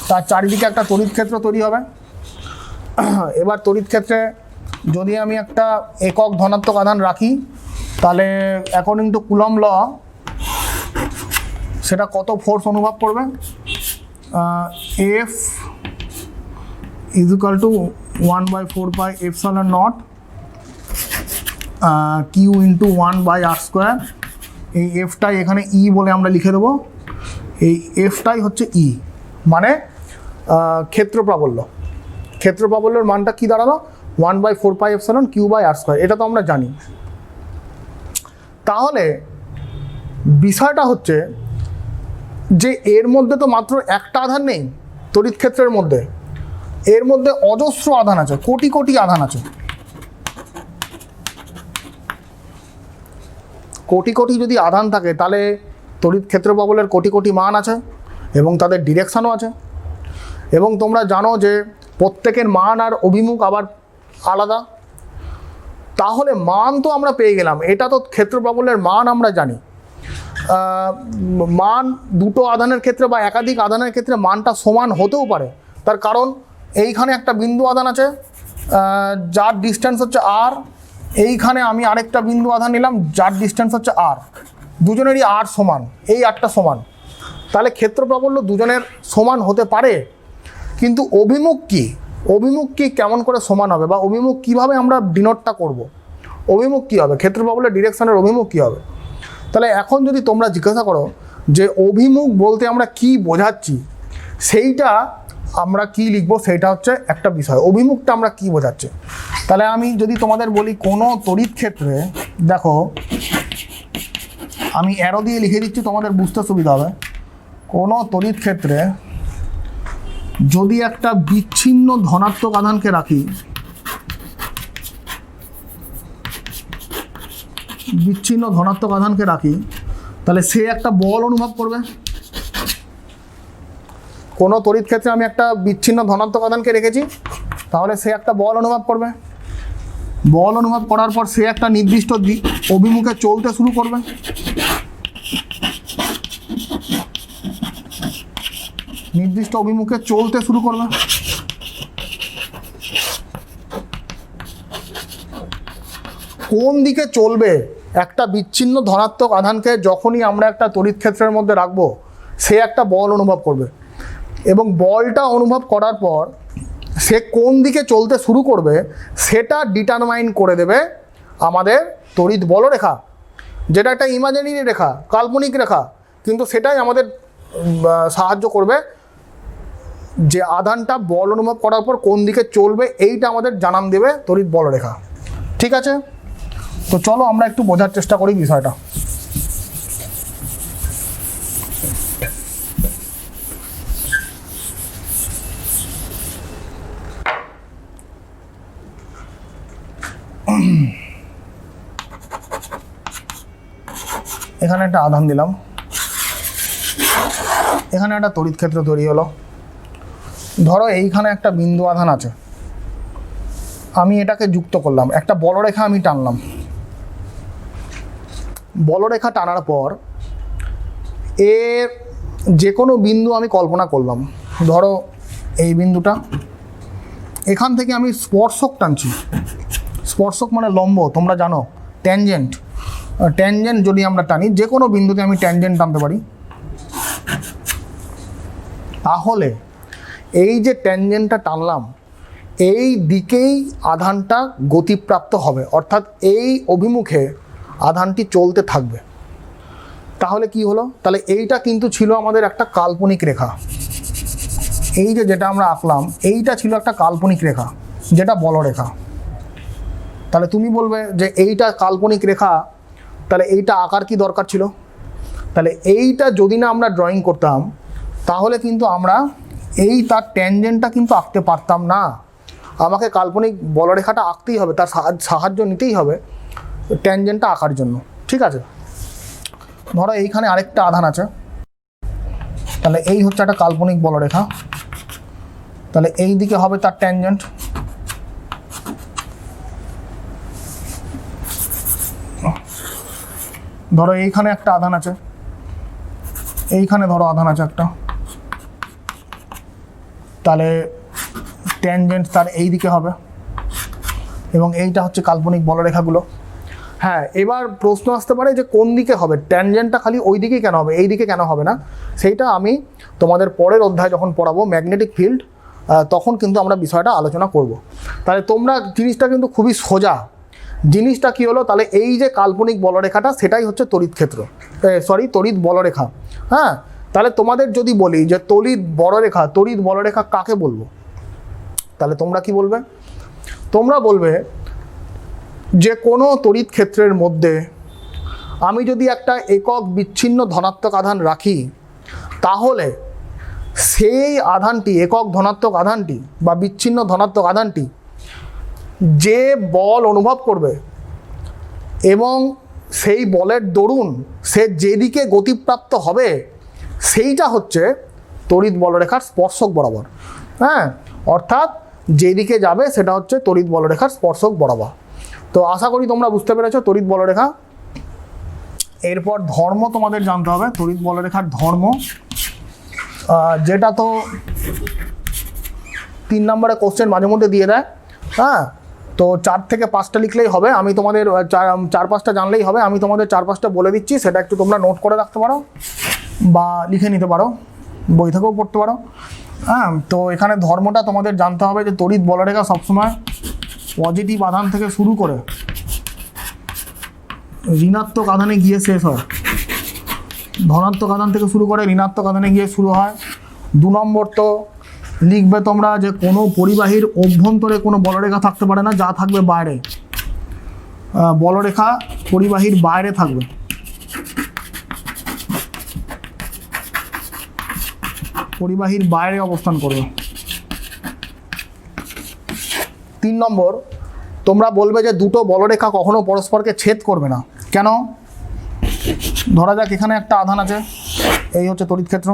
তার চারিদিকে একটা তড়িৎ ক্ষেত্র তৈরি হবে। এবার তড়িৎ ক্ষেত্রে যদি আমি একটা একক ধনাত্মক আধান রাখি, তাহলে অ্যাকর্ডিং টু কুলম্ব ল সেটা কত ফোর্স অনুভব করবে, F is equal to 1/4 pi epsilon not q into 1/r²। এই এফটাই এখানে ই বলে আমরা লিখে দেবো। এই এফটাই হচ্ছে ই, মানে ক্ষেত্র প্রাবল্য। ক্ষেত্র প্রাবল্যের মানটা কি দাঁড়ালো, 1/4 পাই এপসাইলন কিউ/r²। এটা তো আমরা জানি। তাহলে বিষয়টা হচ্ছে যে এর মধ্যে তো মাত্র একটা আধান নেই তড়িৎ ক্ষেত্রের মধ্যে, এর মধ্যে অজস্র আধান আছে, কোটি কোটি আধান আছে। কোটি কোটি যদি আধান থাকে তাহলে তড়িৎ ক্ষেত্র প্রাবল্যের কোটি কোটি মান আছে এবং তাদের ডিরেকশানও আছে। এবং তোমরা জানো যে প্রত্যেকের মান আর অভিমুখ আবার আলাদা। তাহলে মান তো আমরা পেয়ে গেলাম, এটা তো ক্ষেত্র প্রাবল্যের মান আমরা জানি। মান দুটো আধানের ক্ষেত্রে বা একাধিক আধানের ক্ষেত্রে মানটা সমান হতেও পারে। তার কারণ এইখানে একটা বিন্দু আধান আছে, যার ডিস্টেন্স হচ্ছে আর, এইখানে আমি আরেকটা বিন্দু আধান নিলাম যার ডিস্টেন্স হচ্ছে আর, দুজনেরই আর সমান, এই আরটা সমান, তাহলে ক্ষেত্র প্রাবল্য দুজনের সমান হতে পারে, কিন্তু অভিমুখ কি, অভিমুখ কি কেমন করে সমান হবে, বা অভিমুখ কিভাবে আমরা ডিনোটটা করব, অভিমুখ কী হবে, ক্ষেত্র প্রাবল্যের ডিরেকশনের অভিমুখ কী হবে। তাহলে এখন যদি তোমরা জিজ্ঞাসা করো যে অভিমুখ বলতে আমরা কি বোঝাচ্ছি, সেইটা আমরা কি লিখবো, সেইটা হচ্ছে একটা বিষয়, অভিমুখটা আমরা কি বোঝাচ্ছি। তাহলে আমি যদি তোমাদের বলি কোনো তড়িৎ ক্ষেত্রে, দেখো আমি অ্যারো দিয়ে লিখে দিচ্ছি তোমাদের বুঝতে সুবিধা হবে, কোনো তড়িৎ ক্ষেত্রে যদি একটা বিচ্ছিন্ন ধনাত্মক আধানকে রাখি, বিচ্ছিন্ন ধনাত্মক আধানকে রাখি, তাহলে সে একটা বল অনুভব করবে। কোনো তড়িৎ ক্ষেত্রে আমি একটা বিচ্ছিন্ন ধনাত্মক আধানকে রেখেছি, তাহলে সে একটা বল অনুভব করবে, বল অনুভব করার পর সে একটা নির্দিষ্ট অভিমুখে চলতে শুরু করবে, নির্দিষ্ট অভিমুখে চলতে শুরু করবে। কোন দিকে চলবে, একটা বিচ্ছিন্ন ধনাত্মক আধানকে যখনই আমরা একটা তড়িৎ ক্ষেত্রের মধ্যে রাখবো, সে একটা বল অনুভব করবে, এবং বলটা অনুভব করার পর সে কোন দিকে চলতে শুরু করবে সেটা ডিটারমাইন করে দেবে আমাদের তড়িৎ বলরেখা, যেটা একটা ইমাজিনারি রেখা, কাল্পনিক রেখা, কিন্তু সেটাই আমাদের সাহায্য করবে যে আধানটা বল অনুভব করার পর কোন দিকে চলবে, এইটা আমাদের জানান দেবে তড়িৎ বলরেখা। ঠিক আছে, তো চলো আমরা একটু বোঝার চেষ্টা করি বিষয়টা। এখানে একটা আধান দিলাম, এখানে একটা তড়িৎ ক্ষেত্র তৈরি হলো। ধরো এইখানে একটা বিন্দু আধান আছে, আমি এটাকে যুক্ত করলাম, একটা বলরেখা আমি টানলাম, বলরেখা টানার পর এর যে কোনো বিন্দু আমি কল্পনা করলাম, ধরো এই বিন্দুটা, এখান থেকে আমি স্পর্শক টানছি, স্পর্শক মানে লম্ব, তোমরা জানো ট্যানজেন্ট, ট্যানজেন্ট যদি আমরা টানি, যে কোনো বিন্দুতে আমি ট্যানজেন্ট টানতে পারি, তাহলে এই যে ট্যানজেন্টটা টানলাম এই দিকেই আধানটা গতিপ্রাপ্ত হবে, অর্থাৎ এই অভিমুখে আধানটি চলতে থাকবে। তাহলে কি হলো, তাহলে এইটা কিন্তু ছিল আমাদের একটা কাল্পনিক রেখা, এই যে যেটা আমরা আঁকলাম এইটা ছিল একটা কাল্পনিক রেখা, যেটা বলরেখা। তাহলে তুমি বলবে যে এইটা কাল্পনিক রেখা, তাহলে এইটা আঁকার কি দরকার ছিল, তাহলে এইটা যদি না আমরা ড্রয়িং করতাম তাহলে কিন্তু আমরা এই তার ট্যানজেন্টটা কিন্তু আঁকতে পারতাম না, আমাকে কাল্পনিক বলরেখাটা আঁকতেই হবে, তার সাহায্য নিতেই হবে ট্যানজেন্টটা আঁকার জন্য। ঠিক আছে, ধরো এইখানে আরেকটা আধান আছে, তাহলে এই হচ্ছে একটা কাল্পনিক বলরেখা, তাহলে এই দিকে হবে তার ট্যানজেন্ট, ধরো এইখানে একটা আধান আছে, এইখানে ধরো আধান আছে একটা, তাহলে ট্যানজেন্ট তার এই দিকে হবে, এবং এইটা হচ্ছে কাল্পনিক বলরেখাগুলো। হ্যাঁ, এবার প্রশ্ন আসতে পারে যে কোন দিকে হবে, ট্যানজেন্টটা খালি ওই দিকেই কেন হবে, এই দিকে কেন হবে না, সেইটা আমি তোমাদের পরের অধ্যায় যখন পড়াবো ম্যাগনেটিক ফিল্ড, তখন কিন্তু আমরা বিষয়টা আলোচনা করব। তাহলে তোমরা জিনিসটা কিন্তু খুবই সোজা, জিনিসটা কি হলো, তাহলে এই যে কাল্পনিক বলরেখাটা সেটাই হচ্ছে তড়িৎ ক্ষেত্র, তড়িৎ বলরেখা। হ্যাঁ, তাহলে তোমাদের যদি বলি যে তড়িৎ বলরেখা কাকে বলবো, তাহলে তোমরা কি বলবে, তোমরা বলবে যে কোনো তড়িৎ ক্ষেত্রের মধ্যে আমি যদি একটা একক বিচ্ছিন্ন ধনাত্মক আধান রাখি, তাহলে সেই আধানটি, একক ধনাত্মক আধানটি বা বিচ্ছিন্ন ধনাত্মক আধানটি যে বল অনুভব করবে এবং সেই বলের দরুন সে যেদিকে গতিপ্রাপ্ত হবে সেইটা হচ্ছে তড়িৎ বলরেখার স্পর্শক বরাবর। হ্যাঁ, অর্থাৎ যেদিকে যাবে সেটা হচ্ছে তড়িৎ বলরেখার স্পর্শক বরাবর। তো আশা করি তোমরা বুঝতে পেরেছো তড়িৎ বলরেখা। এরপর ধর্ম তোমাদের জানতে হবে, তড়িৎ বলরেখার ধর্ম, যেটা তো 3 নম্বরে কোশ্চেন মাঝে মধ্যে দিয়ে দেয়। হ্যাঁ, তো 4 থেকে 5টা লিখলেই হবে। আমি তোমাদের 4-5টা জানলেই হবে। আমি তোমাদের 4-5টা বলে দিচ্ছি, সেটা একটু তোমরা নোট করে রাখতে পারো বা লিখে নিতে পারো, বই থেকেও পড়তে পারো। হ্যাঁ, তো এখানে ধর্মটা তোমাদের জানতে হবে যে তড়িৎ বলরেখা সবসময় পজিটিভ আধান থেকে শুরু করে ঋণাত্মক আধানে গিয়ে শেষ হয়, ধনাত্মক আধান থেকে শুরু করে ঋণাত্মক আধানে গিয়ে শুরু হয়। 2 নম্বর তো লিখবে তোমরা যে কোনো পরিবাহীর অভ্যন্তরে কোনো বলরেখা থাকতে পারে না, যা থাকবে বাইরে। বলরেখা পরিবাহীর বাইরে থাকবে। পরিবাহীর বাইরে অবস্থান করবে। 3 নম্বর তোমরা বলবে যে দুটো বলরেখা কখনো পরস্পরকে ছেদ করবে না। কেন? ধরা যাক এখানে একটা আধান আছে, এই হচ্ছে তড়িৎ ক্ষেত্র,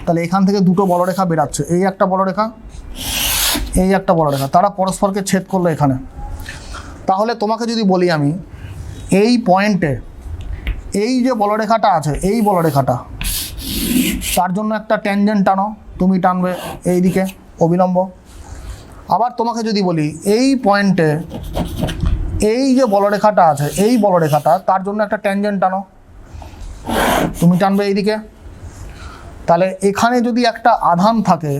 তাহলে এখান থেকে দুটো বলরেখা বেরাচ্ছে, এই একটা বলরেখা, এই একটা বলরেখা, তারা পরস্পরকে ছেদ করলো এখানে। তাহলে তোমাকে যদি বলি আমি এই পয়েন্টে এই যে বলরেখাটা আছে, এই বলরেখাটা, তার জন্য একটা ট্যানজেন্ট টানো, তুমি টানবে এই দিকে অবিলম্ব। আবার তোমাকে যদি বলি এই পয়েন্টে এই যে বলরেখাটা আছে, এই বলরেখাটা, তার জন্য একটা ট্যানজেন্ট টানো, তুমি টানবে এইদিকে। তাহলে এখানে যদি একটা আধান থাকে,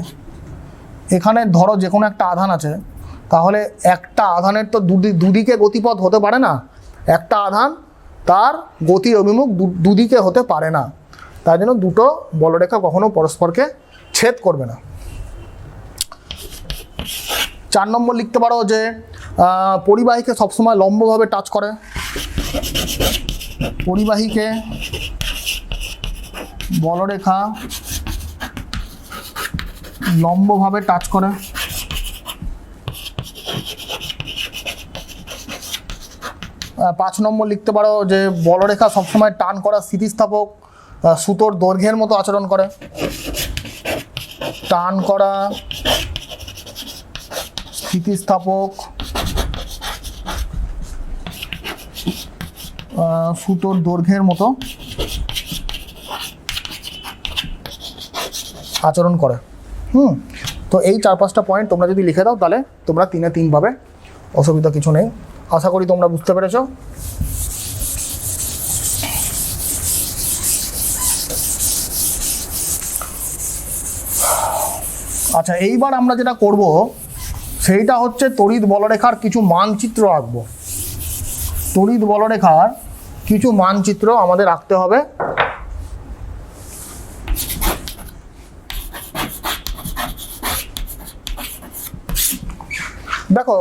এখানে ধরো যে কোনো একটা আধান আছে, তাহলে একটা আধানের তো দুদিকে গতিপথ হতে পারে না। একটা আধান তার গতির অভিমুখ দুদিকে হতে পারে না, তাই জন্য দুটো বলরেখা কখনো পরস্পরকে ছেদ করবে না। 4 নম্বর লিখতে পারো যে পরিবাহীকে সবসময় লম্বভাবে টাচ করে। পরিবাহীকে বলরেখা লম্বভাবে টাচ করে। 5 নম্বর লিখতে পারো যে বলরেখা সবসময় টান করা স্থিতিস্থাপক সুতোর দৈর্ঘ্যের মতো আচরণ করে। টান করা স্থিতিস্থাপক সুতোর দৈর্ঘ্যের মতো আচরণ করে। তো এই 4-5টা পয়েন্ট তোমরা যদি লিখে দাও, তাহলে তোমরা 3-এ 3 পাবে, অসুবিধা কিছু নেই। আশা করি তোমরা বুঝতে পেরেছ। আচ্ছা, এইবার আমরা যেটা করব সেইটা হচ্ছে তড়িৎ বলরেখার কিছু মানচিত্র আঁকব। তড়িৎ বলরেখার কিছু মানচিত্র আমাদের আঁকতে হবে। দেখো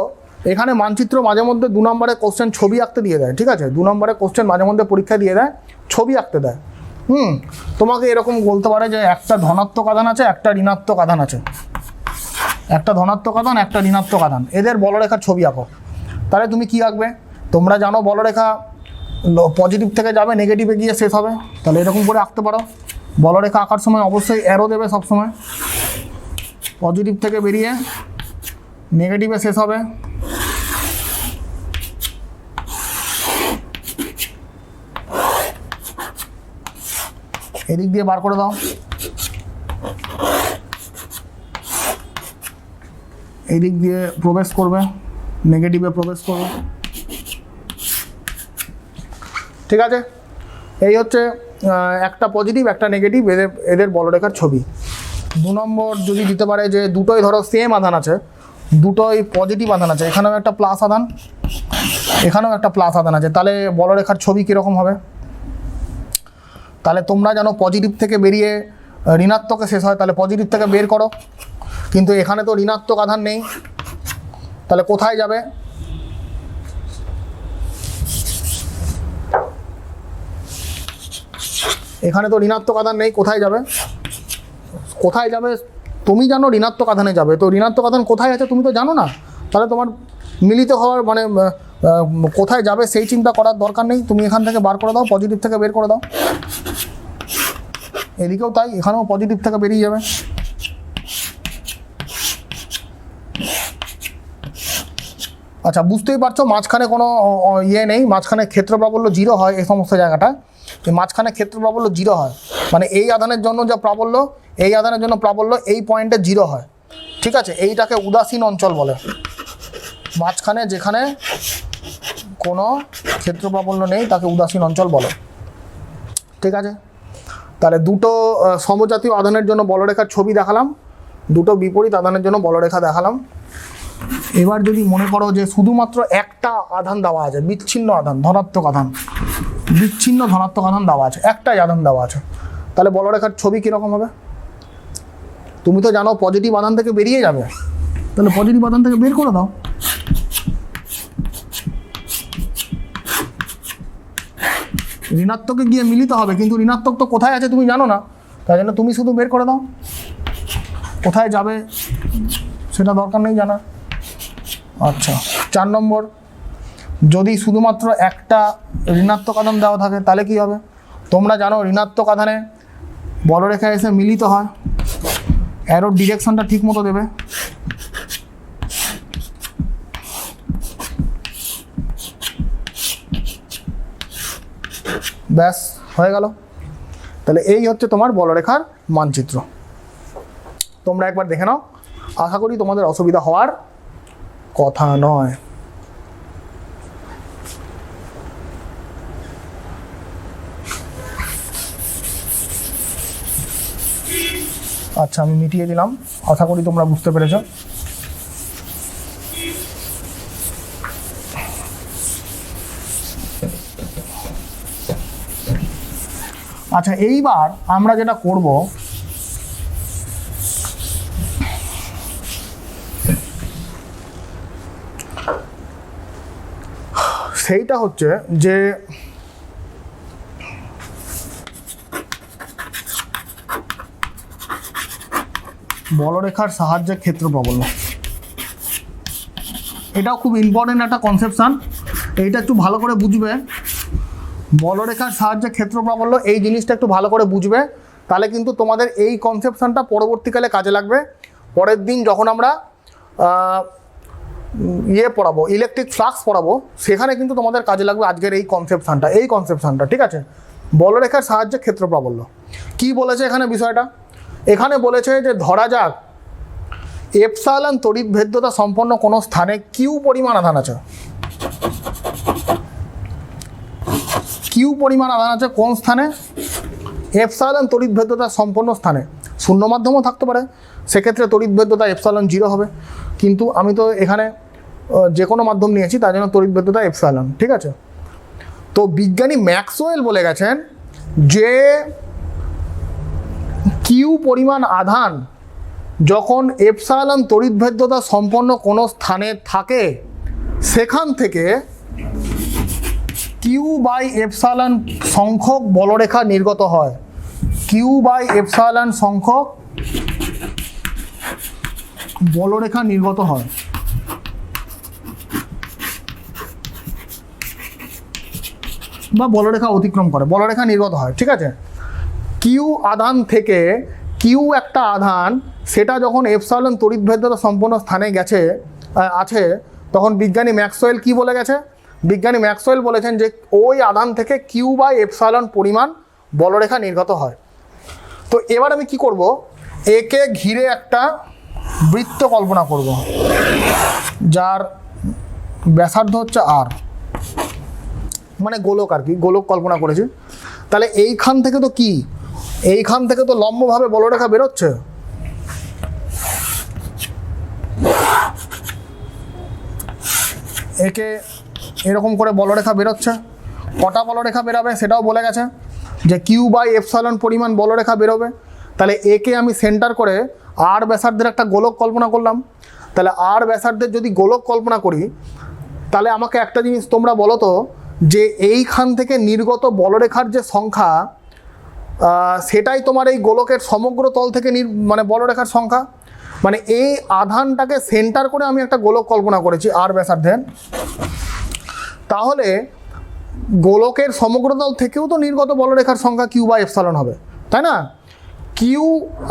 এখানে মানচিত্র মাঝে মধ্যে 2 নম্বরে কোশ্চেন ছবি আঁকতে দিয়ে দেয়, ঠিক আছে? 2 নম্বরে কোশ্চেন মাঝে মধ্যে পরীক্ষায় দিয়ে দেয়, ছবি আঁকতে দেয়। তোমাকে এরকম বলতে পারে যে একটা ধনাত্মক আধান আছে, একটা ঋণাত্মক আধান আছে, একটা ধনাত্মক আধান, একটা ঋণাত্মক আধান, এদের বলরেখার ছবি আঁকো। তাহলে তুমি কি আঁকবে? তোমরা জানো বলরেখা পজিটিভ থেকে যাবে, নেগেটিভে গিয়ে শেষ হবে, তাহলে এরকম করে আঁকতে পারো। বলরেখা আঁকার সময় অবশ্যই অ্যারো দেবে সবসময়, পজিটিভ থেকে বেরিয়ে নেগেটিভে শেষ হবে। এদিক দিয়ে বার করে দাও, এই দিক দিয়ে প্রবেশ করবে, নেগেটিভে প্রবেশ করবে, ঠিক আছে? এই হচ্ছে একটা পজিটিভ একটা নেগেটিভ, এদের বলরেখার ছবি। 2 নম্বর যদি দিতে পারে যে দুটোই ধরো সেম আধান আছে, দুটোই পজিটিভ আধান আছে, এখানেও একটা প্লাস আধান, এখানেও একটা প্লাস আধান আছে, তাহলে বলরেখার ছবি কীরকম হবে? তাহলে তোমরা জানো পজিটিভ থেকে বেরিয়ে ঋণাত্মকে শেষ হয়, তাহলে পজিটিভ থেকে বের করো, কিন্তু এখানে তো ঋণাত্মক আধান নেই, তাহলে কোথায় যাবে? এখানে তো ঋণাত্মক আধান নেই, কোথায় যাবে? কোথায় যাবে তুমি জানো, ঋণাত্মক আধানে যাবে। তো ঋণাত্মক আধান কোথায় আছে তুমি তো জানো না, তাহলে তোমার মিলিত হওয়ার মানে কোথায় যাবে সেই চিন্তা করার দরকার নেই, তুমি এখান থেকে বার করে দাও, পজিটিভ থেকে বের করে দাও। এদিকেও তাই, এখানেও পজিটিভ থেকে বেরিয়ে যাবে। আচ্ছা, বুঝতেই পারছো মাঝখানে কোনো ইয়ে নেই, মাঝখানে ক্ষেত্র প্রাবল্য 0 হয় এই সমস্ত জায়গাটা, মাঝখানে ক্ষেত্র প্রাবল্য 0 হয়, মানে এই আধানের জন্য যা প্রাবল্য, এই আধানের জন্য প্রাবল্য এই পয়েন্টে 0 হয়। ঠিক আছে, এইটাকে উদাসীন অঞ্চল বলে। মাঝখানে যেখানে কোনো ক্ষেত্র প্রাবল্য নেই তাকে উদাসীন অঞ্চল বলে। ঠিক আছে, তাহলে দুটো সমজাতীয় আধানের জন্য বলরেখার ছবি দেখালাম, দুটো বিপরীত আধানের জন্য বলরেখা দেখালাম। এবার যদি মনে করো যে শুধুমাত্র একটা আধান দেওয়া আছে, বিচ্ছিন্ন আধান, ধনাত্মক আধান, বিচ্ছিন্ন ধনাত্মক আধান দেওয়া আছে, একটাই আধান দেওয়া আছে, তাহলে বলরেখার ছবি কীরকম হবে? তুমি তো জানো পজিটিভ আধান থেকে বেরিয়ে যাবে, তাহলে পজিটিভ আধান থেকে বের করে দাও। ঋণাত্মকে গিয়ে মিলিত হবে, কিন্তু ঋণাত্মক তো কোথায় আছে তুমি জানো না, তাই জন্য তুমি শুধু বের করে দাও। কোথায় যাবে সেটা দরকার নেই জানা। আচ্ছা, 4 নম্বর, যদি শুধুমাত্র একটা ঋণাত্মক আধান দেওয়া থাকে তাহলে কি হবে? তোমরা জানো ঋণাত্মক আধানে বলরেখা এসে মিলিত হয়, অ্যারোর ডিরেকশনটা ঠিক মতো দেবে। ব্যাস হয়ে গেল। তাহলে এই হচ্ছে তোমার বলরেখার মানচিত্র। তোমরা একবার দেখে নাও, আশা করি তোমাদের অসুবিধা হওয়ার কথা নয়। আচ্ছা, আমি মিটিয়ে দিলাম, আশা করি তোমরা বুঝতে পেরেছ। আচ্ছা, এইবার আমরা যেটা করব, সেইটা হচ্ছে যে বলরেখার সাহায্যে ক্ষেত্র প্রাবল্য। এটাও খুব ইম্পর্টেন্ট একটা কনসেপশন, এইটা একটু ভালো করে বুঝবে। বলরেখার সাহায্যে ক্ষেত্র প্রাবল্য, এই জিনিসটা একটু ভালো করে বুঝবে, তাহলে কিন্তু তোমাদের এই কনসেপশনটা পরবর্তীকালে কাজে লাগবে। পরের দিন যখন আমরা পড়াবো, ইলেকট্রিক ফ্লাক্স পড়াবো, সেখানে কিন্তু তোমাদের কাজে লাগবে আজকের এই কনসেপশনটা। ঠিক আছে, বলরেখার সাহায্যে ক্ষেত্র প্রাবল্য কি বলেছে এখানে বিষয়টা? এখানে বলেছে যে ধরা যাক এপসাইলন তড়িৎ ভেদ্যতা সম্পন্ন কোনো স্থানে কিউ পরিমাণ আধান আছে। কিউ পরিমাণ আধান আছে কোন স্থানে? এপসাইলন তড়িৎ ভেদ্যতা সম্পন্ন স্থানে। শূন্য মাধ্যমও থাকতে পারে, সেক্ষেত্রে তড়িৎ ভেদ্যতা এপসাইলন 0 হবে, কিন্তু আমি তো এখানে যে কোনো মাধ্যম নিয়েছি, তার জন্য তড়িৎ ভেদ্যতা এপসাইলন। ঠিক আছে, তো বিজ্ঞানী ম্যাক্সওয়েল বলে গেছেন যে কিউ পরিমাণ আধান যখন এপসাইলন তড়িৎ ভেদ্যতা সম্পন্ন কোনো স্থানে থাকে, সেখান থেকে কিউ বাই এপসাইলন সংখ্যক বলরেখা নির্গত হয়। কিউ বাই এপসাইলন সংখ্যক বলরেখা নির্গত হয়। বা বলরেখা অতিক্রম করে, বলরেখা নির্গত হয়। ঠিক আছে, কিউ আধান থেকে কিউ একটা আধান, সেটা যখন এপসাইলন তড়িৎ ভেদ্যতা সম্পন্ন স্থানে আছে, তখন বিজ্ঞানী ম্যাক্সওয়েল কি বলে গেছে? বিজ্ঞানী ম্যাক্সওয়েল বলেছেন যে ওই আধান থেকে কিউ বাই এপসাইলন পরিমাণ বলরেখা নির্গত হয়। তো এবার আমি কি করব, একে ঘিরে একটা বৃত্ত কল্পনা করব, যার ব্যাসার্ধ হচ্ছে আর, মানে গোলক আর কি, গোলক কল্পনা করেছি। তাহলে এইখান থেকে তো কি, এইখান থেকে তো লম্বভাবে বলরেখা বেরোচ্ছে। একে এরকম করে বলরেখা বেরোচ্ছে। কটা বলরেখা বেরোবে সেটাও বলে গেছে, যে কিউ বাই এপসাইলন পরিমাণ বলরেখা বেরোবে। তাহলে একে আমি সেন্টার করে আর ব্যাসার্ধের একটা গোলক কল্পনা করলাম। তাহলে আর ব্যাসার্ধের যদি গোলক কল্পনা করি, তাহলে আমাকে একটা জিনিস তোমরা বলো তো, যে এইখান থেকে নির্গত বলরেখার যে সংখ্যা, সেটাই তোমার এই গোলকের সমগ্র তল থেকে মানে বলরেখার সংখ্যা। মানে এই আধানটাকে সেন্টার করে আমি একটা গোলক কল্পনা করেছি আর ব্যাসার্ধের, তাহলে গোলকের সমগ্র তল থেকেও তো নির্গত বলরেখার সংখ্যা কিউ বাই এপসাইলন হবে, তাই না? কিউ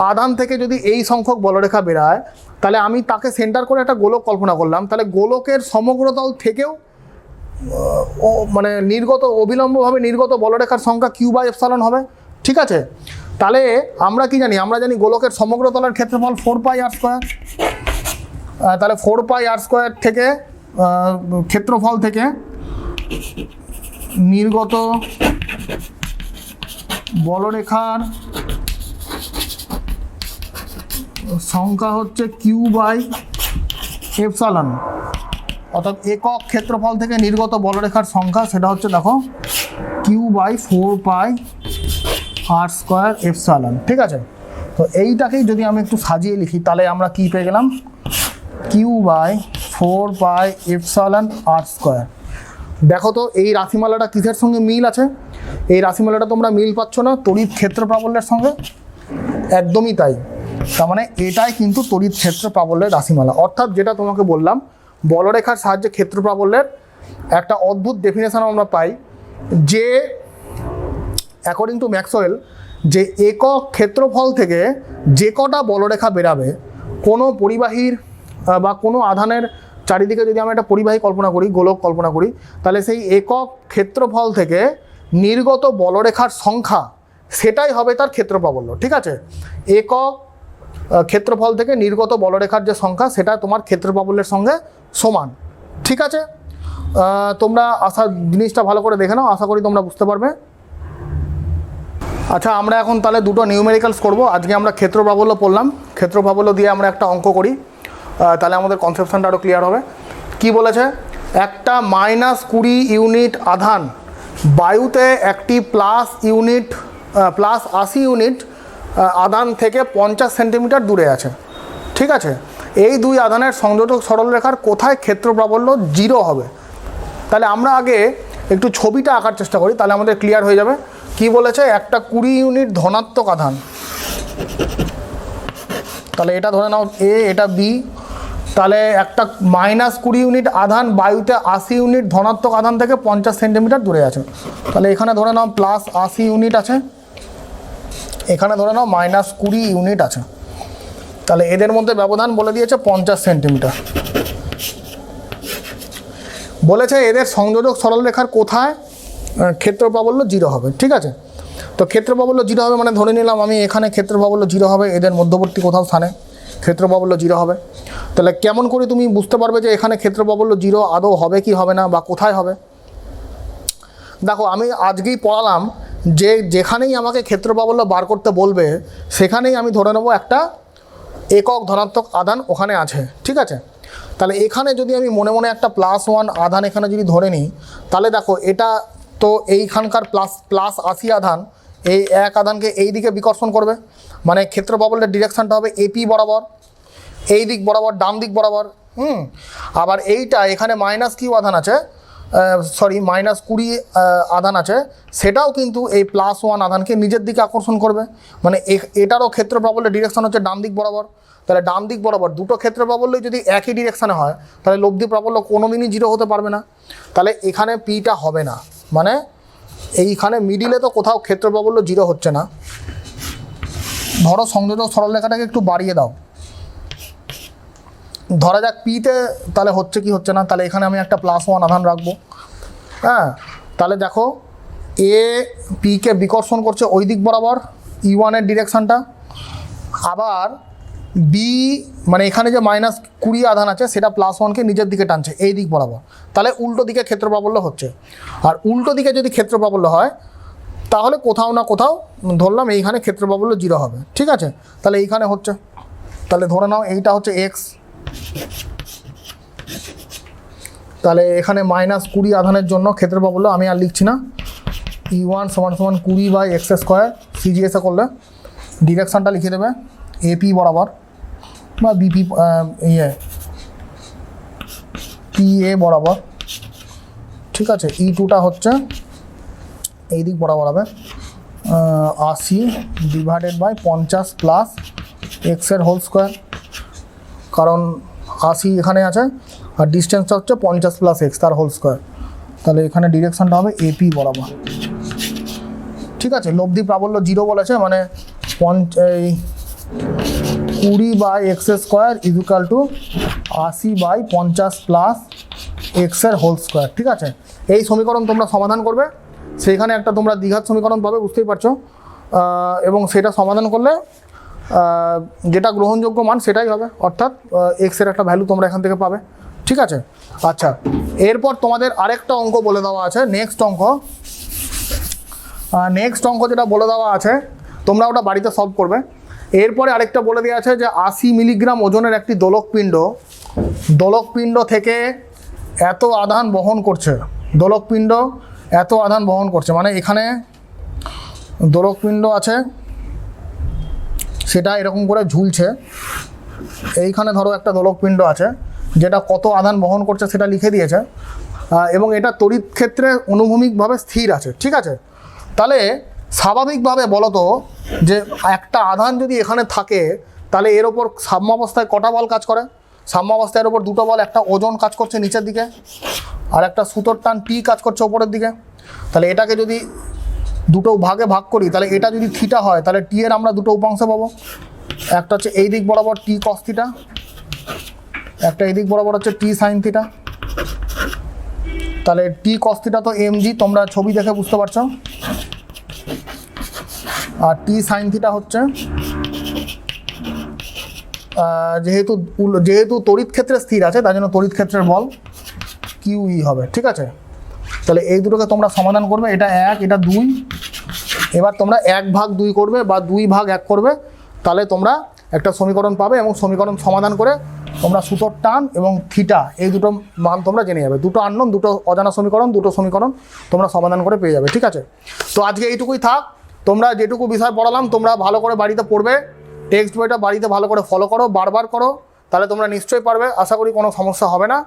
আধান থেকে যদি এই সংখ্যক বলরেখা বেরায়, তাহলে আমি তাকে সেন্টার করে একটা গোলক কল্পনা করলাম, তাহলে গোলকের সমগ্র তল থেকেও মানে অবিলম্বভাবে নির্গত বলরেখার সংখ্যা কিউ বাই এপসাইলন হবে। ঠিক আছে, তাহলে আমরা কি জানি? আমরা জানি গোলকের সমগ্র তলের ক্ষেত্রফল 4 পাই r স্কয়ার। তাহলে 4πr² থেকে ক্ষেত্রফল থেকে নির্গত বলরেখার সংখ্যা হচ্ছে Q/ε, অর্থাৎ একক ক্ষেত্রফল থেকে নির্গত বলরেখার সংখ্যা সেটা হচ্ছে দেখো Q/4πr²ε, ঠিক আছে। তো এইটাকেই যদি আমি একটু সাজিয়ে লিখি তাহলে আমরা কি পেয়ে গেলাম, Q/4πε r²। দেখো তো এই রাশিমালাটা কিসের সঙ্গে মিল আছে? এই রাশিমালাটা তোমরা মিল পাচ্ছ না তড়িৎ ক্ষেত্র প্রাবল্যের সঙ্গে, একদমই তাই। তার মানে এটাই কিন্তু তড়িৎ ক্ষেত্র প্রাবল্যের রাশিমালা। অর্থাৎ যেটা তোমাকে বললাম, বলরেখার সাহায্যে ক্ষেত্র প্রাবল্যের একটা অদ্ভুত ডেফিনেশন আমরা পাই যে অ্যাকর্ডিং টু ম্যাক্সওয়েল, যে একক ক্ষেত্রফল থেকে যে কটা বলরেখা বেরাবে কোনো পরিবাহীর বা কোনো আধানের চারিদিকে যদি আমরা একটা পরিবাহী কল্পনা করি, গোলক কল্পনা করি, তাহলে সেই একক ক্ষেত্রফল থেকে নির্গত বলরেখার সংখ্যা সেটাই হবে তার ক্ষেত্র প্রাবল্য, ঠিক আছে। একক ক্ষেত্রফল থেকে নির্গত বলরেখার যে সংখ্যা সেটা তোমার ক্ষেত্র প্রাবল্যের সঙ্গে সমান, ঠিক আছে। তোমরা জিনিসটা ভালো করে দেখে নাও, আশা করি তোমরা বুঝতে পারবে। আচ্ছা, আমরা এখন তাহলে দুটো নিউমেরিক্যালস করব। আজকে আমরা ক্ষেত্র প্রাবল্য পড়লাম, ক্ষেত্র প্রাবল্য দিয়ে আমরা একটা অঙ্ক করি, তাহলে আমাদের কনসেপশনটা আরও ক্লিয়ার হবে। কি বলেছে, একটা -20 ইউনিট আধান বায়ুতে একটি +80 ইউনিট আধান থেকে 50 সেন্টিমিটার দূরে আছে, ঠিক আছে। এই দুই আধানের সংযোজক সরলরেখার কোথায় ক্ষেত্র প্রাবল্য 0 হবে? তাহলে আমরা আগে একটু ছবিটা আঁকার চেষ্টা করি, তাহলে আমাদের ক্লিয়ার হয়ে যাবে। কি বলেছে, একটা 20 ইউনিট ধনাত্মক আধান, তাহলে এটা ধরে নাও এ, এটা বি। তাহলে একটা -20 ইউনিট আধান বায়ুতে 80 ইউনিট ধনাত্মক আধান থেকে 50 সেন্টিমিটার দূরে আছে। তাহলে এখানে ধরে নাও +80 ইউনিট আছে, এখানে ধরে নাও -20 ইউনিট আছে। তাহলে এদের মধ্যে ব্যবধান বলে দিয়েছে 50 সেন্টিমিটার। বলেছে এদের সংযোজক সরলরেখার কোথায় ক্ষেত্র প্রাবল্য 0 হবে, ঠিক আছে। তো ক্ষেত্র প্রাবল্য 0 হবে মানে ধরে নিলাম আমি এখানে ক্ষেত্র প্রাবল্য 0 হবে, এদের মধ্যবর্তী কোথাও স্থানে ক্ষেত্র প্রাবল্য 0 হবে। তাহলে কেমন করে তুমি বুঝতে পারবে যে এখানে ক্ষেত্র প্রাবল্য 0 আদৌ হবে কি হবে না, বা কোথায় হবে? দেখো, আমি আজকেই পড়ালাম যে যেখানেই আমাকে ক্ষেত্র প্রাবল্য বার করতে বলবে সেখানেই আমি ধরে নেব একটা একক ধনাত্মক আধান ওখানে আছে, ঠিক আছে। তাহলে এখানে যদি আমি মনে মনে একটা +1 আধান এখানে যদি ধরে নিই, তাহলে দেখো এটা তো এইখানকার +80 আধান এই এক আধানকে এই দিকে বিকর্ষণ করবে, মানে ক্ষেত্র প্রাবল্যের ডিরেকশানটা হবে এপি বরাবর, এই দিক বরাবর, ডান দিক বরাবর। আবার এইটা এখানে -Q আধান আছে, -20 আধান আছে, সেটাও কিন্তু এই +1 আধানকে নিজের দিকে আকর্ষণ করবে, মানে এটারও ক্ষেত্র প্রাবল্যের ডিরেকশন হচ্ছে ডান দিক বরাবর। তাহলে ডান দিক বরাবর দুটো ক্ষেত্র প্রাবল্যই যদি একই ডিরেকশানে হয় তাহলে লব্ধি প্রাবল্য কোনোদিনই 0 হতে পারবে না। তাহলে এখানে পিটা হবে না, মানে এইখানে মিডিলে তো কোথাও ক্ষেত্র প্রাবল্য 0 হচ্ছে না। ধরো সংযোজক সরলরেখাটাকে একটু বাড়িয়ে দাও, ধরা যাক পিতে তাহলে হচ্ছে কি হচ্ছে না। তাহলে এখানে আমি একটা +1 আধান রাখবো, হ্যাঁ। তাহলে দেখো এ পিকে বিকর্ষণ করছে ওই দিক বরাবর E1 এর ডিরেকশানটা, আবার বি মানে এখানে যে -20 আধান আছে সেটা +1কে নিজের দিকে টানছে এই দিক বরাবর। তাহলে উল্টো দিকে ক্ষেত্র প্রাবল্য হচ্ছে, আর উল্টো দিকে যদি ক্ষেত্র প্রাবল্য হয় তাহলে কোথাও না কোথাও ধরলাম এইখানে ক্ষেত্র প্রাবল্য 0 হবে, ঠিক আছে। তাহলে এইখানে হচ্ছে, তাহলে ধরে নাও এইটা হচ্ছে x, তাহলে এখানে -20 আধানের জন্য ক্ষেত্র প্রাবল্য আমি আর লিখছি না, E1 = 20/x²। সিজিএসে করলে ডিরেকশানটা লিখে দেবে এপি বরাবর বা বিপি PA বরাবর, ঠিক আছে। E2টা হচ্ছে এই দিক বরাবর হবে 80/50 + x², কারণ 80 এখানে আছে আর ডিস্টেন্সটা হচ্ছে 50 + x তার হোল²। তাহলে এখানে ডিরেকশানটা হবে এপি বরাবর, ঠিক আছে। লব্ধি প্রাবল্য 0 বলেছে, মানে 20/x² = 80/50 + x², ঠিক আছে। এই সমীকরণ তোমরা সমাধান করবে, সেইখানে একটা তোমরা দ্বিঘাত সমীকরণ পাবে, বুঝতেই পারছো। এবং সেটা সমাধান করলে যেটা গ্রহণযোগ্য মান সেটাই হবে, অর্থাৎ এক্সের একটা ভ্যালু তোমরা এখান থেকে পাবে। ঠিক আছে, আচ্ছা এরপর তোমাদের আরেকটা অঙ্ক বলে দেওয়া আছে, নেক্সট অঙ্ক যেটা বলে দেওয়া আছে তোমরা ওটা বাড়িতে সলভ করবে। এরপরে আরেকটা বলে দেওয়া আছে যে 80 মিলিগ্রাম ওজনের একটি দোলকপিণ্ড থেকে এত আধান বহন করছে, মানে এখানে দোলকপিণ্ড আছে, সেটা এরকম করে ঝুলছে। এইখানে ধরো একটা দোলকপিণ্ড আছে যেটা কত আধান বহন করছে সেটা লিখে দিয়েছে, এবং এটা তড়িৎ ক্ষেত্রে অনুভূমিকভাবে স্থির আছে। ঠিক আছে, তাহলে স্বাভাবিকভাবে বলো তো যে একটা আধান যদি এখানে থাকে তাহলে এর ওপর সাম্যাবস্থায় কটা বল কাজ করে? সাম্যাবস্থায় এর ওপর দুটো বল, একটা ওজন কাজ করছে নিচের দিকে আর একটা সুতোর টান টি কাজ করছে ওপরের দিকে। তাহলে এটাকে যদি দুটো ভাগে ভাগ করি তাহলে এটা যদি থিটা হয় তাহলে টি এর আমরা দুটো উপাংশ পাবো, একটা হচ্ছে এই দিক বরাবর টি কস থিটা, একটা এই দিক বরাবর হচ্ছে টি সাইন থিটা। তাহলে টি কস থিটা তো এমজি, তোমরা ছবি দেখে বুঝতে পারছো, আর টি সাইন থিটা হচ্ছে যেহেতু তড়িৎ ক্ষেত্রে স্থির আছে তার জন্য তড়িৎ ক্ষেত্রের বল কিউই হবে। ঠিক আছে, তাহলে এই দুটোকে তোমরা সমাধান করবে, এটা 1 এটা 2, এবার তোমরা 1/2 করবে বা 2/1 করবে, তাহলে তোমরা একটা সমীকরণ পাবে এবং সমীকরণ সমাধান করে তোমরা সুতোর টান এবং থিটা এই দুটো মান তোমরা জেনে যাবে। দুটো আননোন, দুটো অজানা সমীকরণ, দুটো সমীকরণ তোমরা সমাধান করে পেয়ে যাবে। ঠিক আছে, তো আজকে এইটুকুই থাক। তোমরা যেটুকু বিষয় পড়ালাম তোমরা ভালো করে বাড়িতে পড়বে, টেক্সট বইটা বাড়িতে ভালো করে ফলো করো, বারবার করো, তাহলে তোমরা নিশ্চয়ই পারবে। আশা করি কোনো সমস্যা হবে না।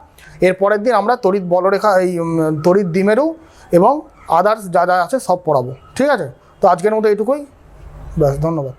এর পরের দিন আমরা তড়িৎ বলরেখা, এই তড়িৎ দ্বিমেরু এবং আদার্স যা যা আছে সব পড়াবো। ঠিক আছে, তো আজকের মতো এইটুকুই, ব্যাস, ধন্যবাদ।